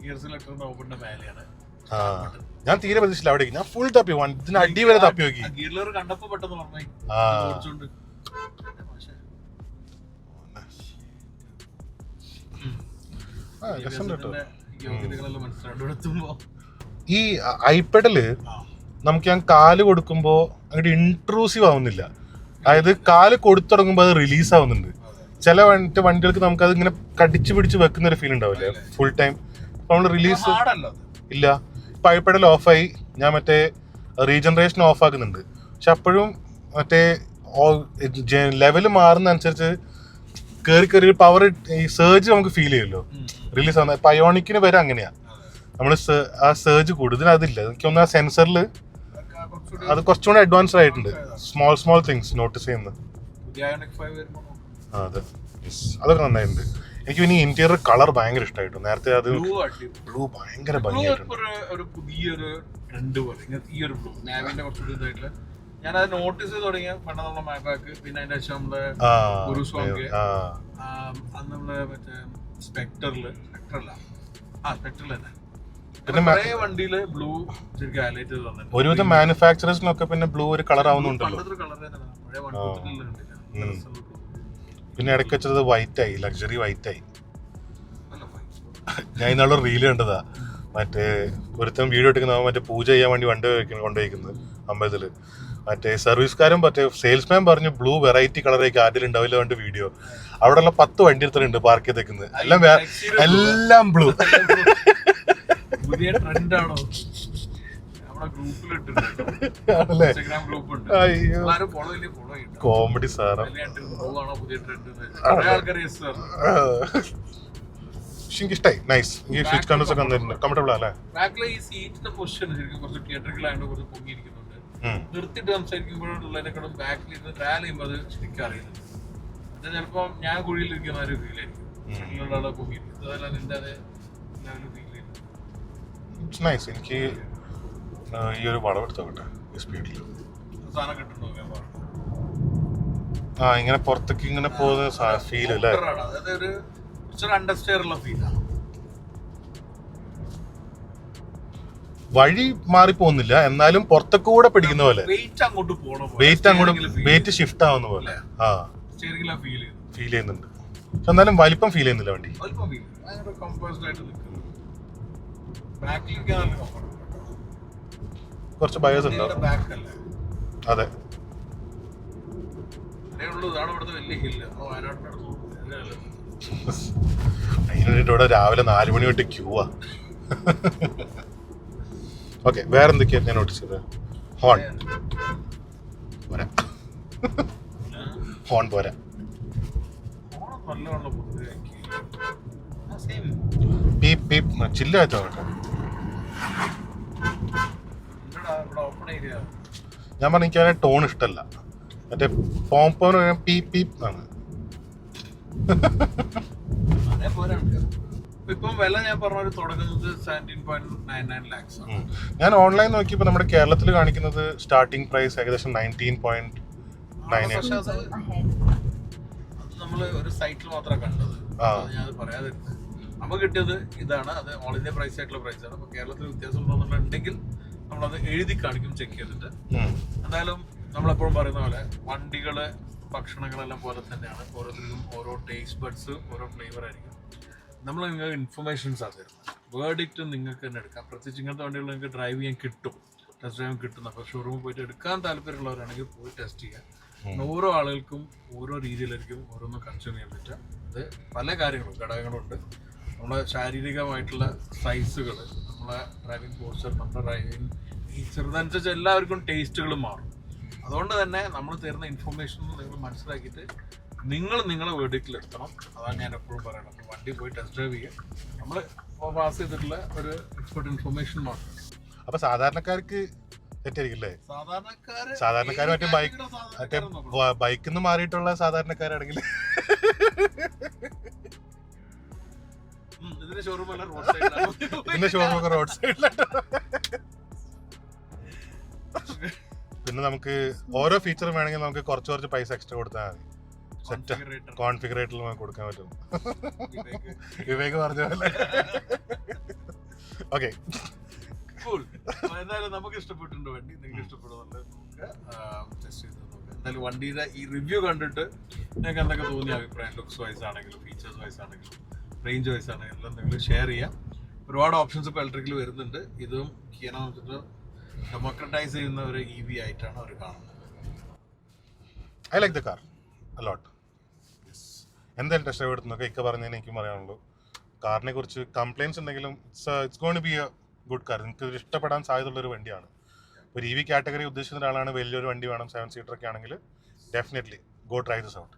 ഗിയർ സെലക്ടറിന്റെ ഓപ്പണിന്റെ മേലെയാണ്. ഞാൻ തീരെ പ്രതീക്ഷിച്ചില്ല. അവിടെ ഞാൻ ഫുൾ തപ്പി, ഇതിന് അടി വരെ തപ്പി നോക്കി. ഗിയർ കണ്ടപ്പോ പെട്ടെന്ന് പറഞ്ഞു. ഈ ഐപാഡില് നമുക്ക് ഞാൻ കാല് കൊടുക്കുമ്പോ അങ്ങോട്ട് ഇൻട്രൂസീവ് ആവുന്നില്ല. അതായത് കാല് കൊടുത്തു തുടങ്ങുമ്പോ അത് റിലീസ് ആവുന്നുണ്ട്. ചില വണ്ടികൾക്ക് നമുക്ക് അത് ഇങ്ങനെ കടിച്ചു പിടിച്ച് വെക്കുന്ന ഒരു ഫീൽ ഉണ്ടാവില്ലേ ഫുൾ ടൈം. നമ്മൾ റിലീസ് ഇല്ല. ഇപ്പൊ ഐപാഡിൽ ഓഫായി, ഞാൻ മറ്റേ റീജനറേഷൻ ഓഫ് ആക്കുന്നുണ്ട്. പക്ഷെ അപ്പോഴും മറ്റേ ലെവല് മാറുന്ന അനുസരിച്ച് കയറി പവർ ഈ സർജ് നമുക്ക് ഫീൽ ചെയ്യുമല്ലോ റിലീസ് ആവുന്ന. ഇപ്പൊ അയോണിക്കിന് വരെ അങ്ങനെയാ, നമ്മൾ ആ സർജ് കൂടുതൽ അതില്ല. എനിക്കൊന്ന് ആ സെൻസറിൽ അത് കുറച്ചുകൂടെ അഡ്വാൻസ്ഡ് ആയിട്ടുണ്ട്. സ്മോൾ തിങ്സ് നോട്ടീസ് ചെയ്യുന്നത്. അതെ, അതൊക്കെ നന്നായിട്ടുണ്ട്. എനിക്ക് പിന്നെ ഇന്റീരിയർ കളർ ഭയങ്കര ഇഷ്ടമായിട്ടു. നേരത്തെ അത് ബ്ലൂ ഭയങ്കര ഭംഗിയായിട്ടുണ്ട്. ഞാനത് നോട്ടീസ് ചെയ്ത് തുടങ്ങിയ പണ്ട് നമ്മളെ മാബാക്ക്, പിന്നെ അതിന്റെ ശേഷം നമ്മള് ഗുരുസ്വാമി, അന്ന് നമ്മള് മറ്റേ സ്പെക്ടറില് തന്നെ പിന്നെ കുറേ വണ്ടിയില് ബ്ലൂ ശരിക്കും ഹൈലൈറ്റ് ചെയ്ത് വന്നിട്ടുണ്ട്. ഒരുവിധം മാനുഫാക്ചറേഴ്സിനൊക്കെ പിന്നെ ബ്ലൂ ഒരു കളർ ആവുന്നുണ്ടല്ലോ. പിന്നെ ഇടയ്ക്ക് വെച്ചത് വൈറ്റ് ആയി, ലക്ഷറി വൈറ്റ് ആയി. ഞാൻ ഇന്നാളൊരു റീല് കണ്ടതാ, മറ്റേ ഒരുത്തം വീഡിയോ എടുക്കുന്ന മറ്റേ പൂജ ചെയ്യാൻ വേണ്ടി വണ്ടി കൊണ്ടുപോയിക്കുന്നത് അമ്പലത്തില്. മറ്റേ സർവീസുകാരും മറ്റേ സെയിൽസ്മാൻ പറഞ്ഞു ബ്ലൂ വെറൈറ്റി കളറേക്ക് ആദ്യം ഉണ്ടാവില്ല വേണ്ട വീഡിയോ. അവിടെയുള്ള 10 വണ്ടി എടുത്തിട്ടുണ്ട് പാർക്ക് ചെയ്തേക്കുന്നത്, എല്ലാം ബ്ലൂ. പുതിയ ട്രെൻഡാണോ? കോമഡി സാറാ. എനിക്കിഷ്ടായി, നൈസ്. ഈ സ്വിച്ച് കൺട്രോൾസ് ഒക്കെ കംഫർട്ടബിൾ അല്ലേ? ബാക്കിലെ ഈ സീറ്റിന്റെ പൊസിഷൻ ശരിക്കും കുറച്ച് തിയേറ്ററിക്കലായതുകൊണ്ട് കുറച്ച് പൊങ്ങിയിരിക്കുന്നുണ്ട്. നിർത്തിയിട്ട് സംസാരിക്കുമ്പോഴുള്ളതിനെക്കാളും ബാക്കിൽ ഇരുന്ന് ട്രാവൽ ചെയ്യുമ്പോൾ അത് ശരിക്കും അറിയുന്നുണ്ട്. അത് ചിലപ്പോ ഞാൻ കുഴിയിലിരിക്കുന്ന ഒരു ഫീൽ ആയിരിക്കും, ആളെ പൊങ്ങിയിരിക്കും. അതല്ല നിന്റെ അതേ ലെവലിൽ ഫീൽ ചെയ്യുന്നത്. നൈസ്. എനിക്ക് ഈ ഒരു വളവെടുത്ത് നോക്കട്ടെ ഈ സ്പീഡിൽ. സാധനം കിട്ടുന്നുണ്ടോ? ഇങ്ങനെ പുറത്തേക്ക് ഇങ്ങനെ പോകുന്ന ഫീൽ അല്ലേ? അതായത് ഒരു അണ്ടർസ്റ്റെയറുള്ള ഫീലാണ്. വഴി മാറി പോകുന്നില്ല, എന്നാലും പുറത്തേക്ക് കൂടെ പിടിക്കുന്ന പോലെ, വെയിറ്റ് ഷിഫ്റ്റ് ആവുന്ന പോലെ ഫീൽ ചെയ്യുന്നുണ്ട്. പക്ഷെ എന്നാലും വലിപ്പം ഫീൽ ചെയ്യുന്നില്ല വണ്ടി. കുറച്ച് ബയോസ് ഉണ്ടാവും. അതെ, അതിന് ഇവിടെ രാവിലെ 4 മണി തൊട്ട് ക്യൂവാ. ഓക്കെ, വേറെ എന്തൊക്കെയാ ഞാൻ നോട്ടീസ് ചെയ്തത്? ഹോൺ പോരാ, ഹോൺ പോരാ. പീപ് പീപ് ചില്ലായിട്ടോ കേട്ടോ. ഞാൻ പറഞ്ഞ എനിക്ക് അതിന് ടോൺ ഇഷ്ടമല്ല. മറ്റേ പോംപോന് പീപ് പീപ് ആണ്. ഞാൻ ഓൺലൈൻ നോക്കിയപ്പോ നമ്മുടെ കേരളത്തിൽ കാണിക്കുന്നത് സ്റ്റാർട്ടിംഗ് പ്രൈസ് ഏകദേശം 19.98. നമ്മള് ഒരു സൈറ്റിൽ മാത്രമാണ് കണ്ടത്. ഞാൻ പറയാതെ നമുക്ക് കിട്ടിയത് ഇതാണ്. അത് ഓൾ ഇന്ത്യ പ്രൈസ് ആയിട്ടുള്ള പ്രൈസാണ്. അപ്പൊ കേരളത്തിൽ വ്യത്യാസം ഉണ്ടെന്നുണ്ടെങ്കിൽ നമ്മളത് എഴുതി കാണിക്കും, ചെക്ക് ചെയ്തിട്ട്. എന്തായാലും നമ്മളെപ്പോഴും പറയുന്ന പോലെ വണ്ടികള് ഭക്ഷണങ്ങളെല്ലാം പോലെ തന്നെയാണ്. ഓരോരുത്തർക്കും ഓരോ ടേസ്റ്റ് ബഡ്സ്, ഓരോ ഫ്ലേവർ ആയിരിക്കും. നമ്മൾ നിങ്ങൾക്ക് ഇൻഫർമേഷൻസ് ആണ് തരുന്നത്. വേർഡിക്റ്റ് നിങ്ങൾക്ക് തന്നെ എടുക്കാം. പ്രത്യേകിച്ച് ഇങ്ങനത്തെ വണ്ടികൾ നിങ്ങൾക്ക് ഡ്രൈവ് ചെയ്യാൻ കിട്ടും, ടെസ്റ്റ് ഡ്രൈവ് കിട്ടും. അപ്പോൾ ഷോറൂമിൽ പോയിട്ട് എടുക്കാൻ താല്പര്യമുള്ളവരാണെങ്കിൽ പോയി ടെസ്റ്റ് ചെയ്യാം. ഓരോ ആളുകൾക്കും ഓരോ രീതിയിലായിരിക്കും ഓരോന്നും കൺസ്യൂം ചെയ്യാൻ പറ്റുക. അത് പല കാര്യങ്ങളും ഘടകങ്ങളുണ്ട്. നമ്മളെ ശാരീരികമായിട്ടുള്ള സൈസുകൾ, നമ്മളെ ഡ്രൈവിംഗ് പോസ്റ്റർ, നമ്മുടെ ഡ്രൈവിംഗ് ഫീച്ചറിനനുസരിച്ച് എല്ലാവർക്കും ടേസ്റ്റുകളും മാറും. അതുകൊണ്ട് തന്നെ നമ്മൾ തരുന്ന ഇൻഫർമേഷൻ നിങ്ങൾ മനസ്സിലാക്കിയിട്ട് നിങ്ങളെ വേർഡിക്റ്റിൽ എടുക്കണം. അതാണ് ഞാൻ എപ്പോഴും പറയണം. വണ്ടി പോയി ടെസ്റ്റ് ഡ്രൈവ് ചെയ്യുക. നമ്മൾ പാസ് ചെയ്തിട്ടുള്ള ഒരു എക്സ്പെർട്ട് ഇൻഫർമേഷൻ മാത്രം. അപ്പൊ സാധാരണക്കാർക്ക് തെറ്റായിരിക്കില്ലേ? സാധാരണക്കാർ മറ്റേ ബൈക്കിൽ നിന്ന് മാറിയിട്ടുള്ള സാധാരണക്കാരാണെങ്കിൽ ഇതിന്റെ ഷോറൂം റോഡ് സൈഡിലാണ്. പിന്നെ നമുക്ക് ഓരോ ഫീച്ചറും വേണമെങ്കിൽ നമുക്ക് കുറച്ച് പൈസ എക്സ്ട്രാ കൊടുത്താൽ മതി. സെറ്റ് കോൺഫിഗറേറ്ററിൽ നമുക്ക് കൊടുക്കാൻ പറ്റും. വിവേക് പറഞ്ഞ പോലെ. ഓക്കെ, എന്തായാലും നമുക്ക് ഇഷ്ടപ്പെട്ടിട്ടുണ്ട് വണ്ടി. നിങ്ങൾക്ക് ഇഷ്ടപ്പെടുന്നുണ്ട് ടെസ്റ്റ് ചെയ്ത് നോക്കുക. എന്തായാലും വണ്ടിയുടെ ഈ റിവ്യൂ കണ്ടിട്ട് നിങ്ങൾക്ക് എന്തൊക്കെ തോന്നിയ അഭിപ്രായം, ലുക്സ് വൈസ് ആണെങ്കിലും ഫീച്ചേഴ്സ് വൈസ് ആണെങ്കിലും റേഞ്ച് വൈസ് ആണെങ്കിലും എല്ലാം നിങ്ങൾ ഷെയർ ചെയ്യാം. ഒരുപാട് ഓപ്ഷൻസ് ഇപ്പോൾ ഇലക്ട്രിക്കൽ വരുന്നുണ്ട്. ഇതും കിയനെ വെച്ചിട്ട് ഡെമോക്രറ്റൈസ് ചെയ്യുന്ന ഒരു EV ആയിട്ടാണ് അവർ കാണുന്നത്. ഐ ലൈക്ക് ദ കാർ അ ലോട്ട്. എന്തായാലും ടെസ്റ്റ് ഡ്രൈവ് എടുത്ത് നോക്കുക. ഇക്ക പറഞ്ഞതിന് എനിക്കും പറയാനുള്ളൂ. കാറിനെ കുറിച്ച് കംപ്ലയിൻസ് ഉണ്ടെങ്കിലും it's going to be a good car. നിങ്ങൾക്ക് ഇഷ്ടപ്പെടാൻ സാധ്യതയുള്ളൊരു വണ്ടിയാണ്. ഒരു EV കാറ്റഗറി ഉദ്ദേശിക്കുന്ന ഒരാളാണ്, വലിയൊരു വണ്ടി വേണം, 7 സീറ്റർ ഒക്കെ ആണെങ്കിൽ definitely go try this out.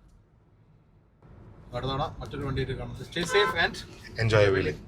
മറ്റൊരു വണ്ടിയായിട്ട് കാണുന്നത്. Stay safe and enjoy wheeling.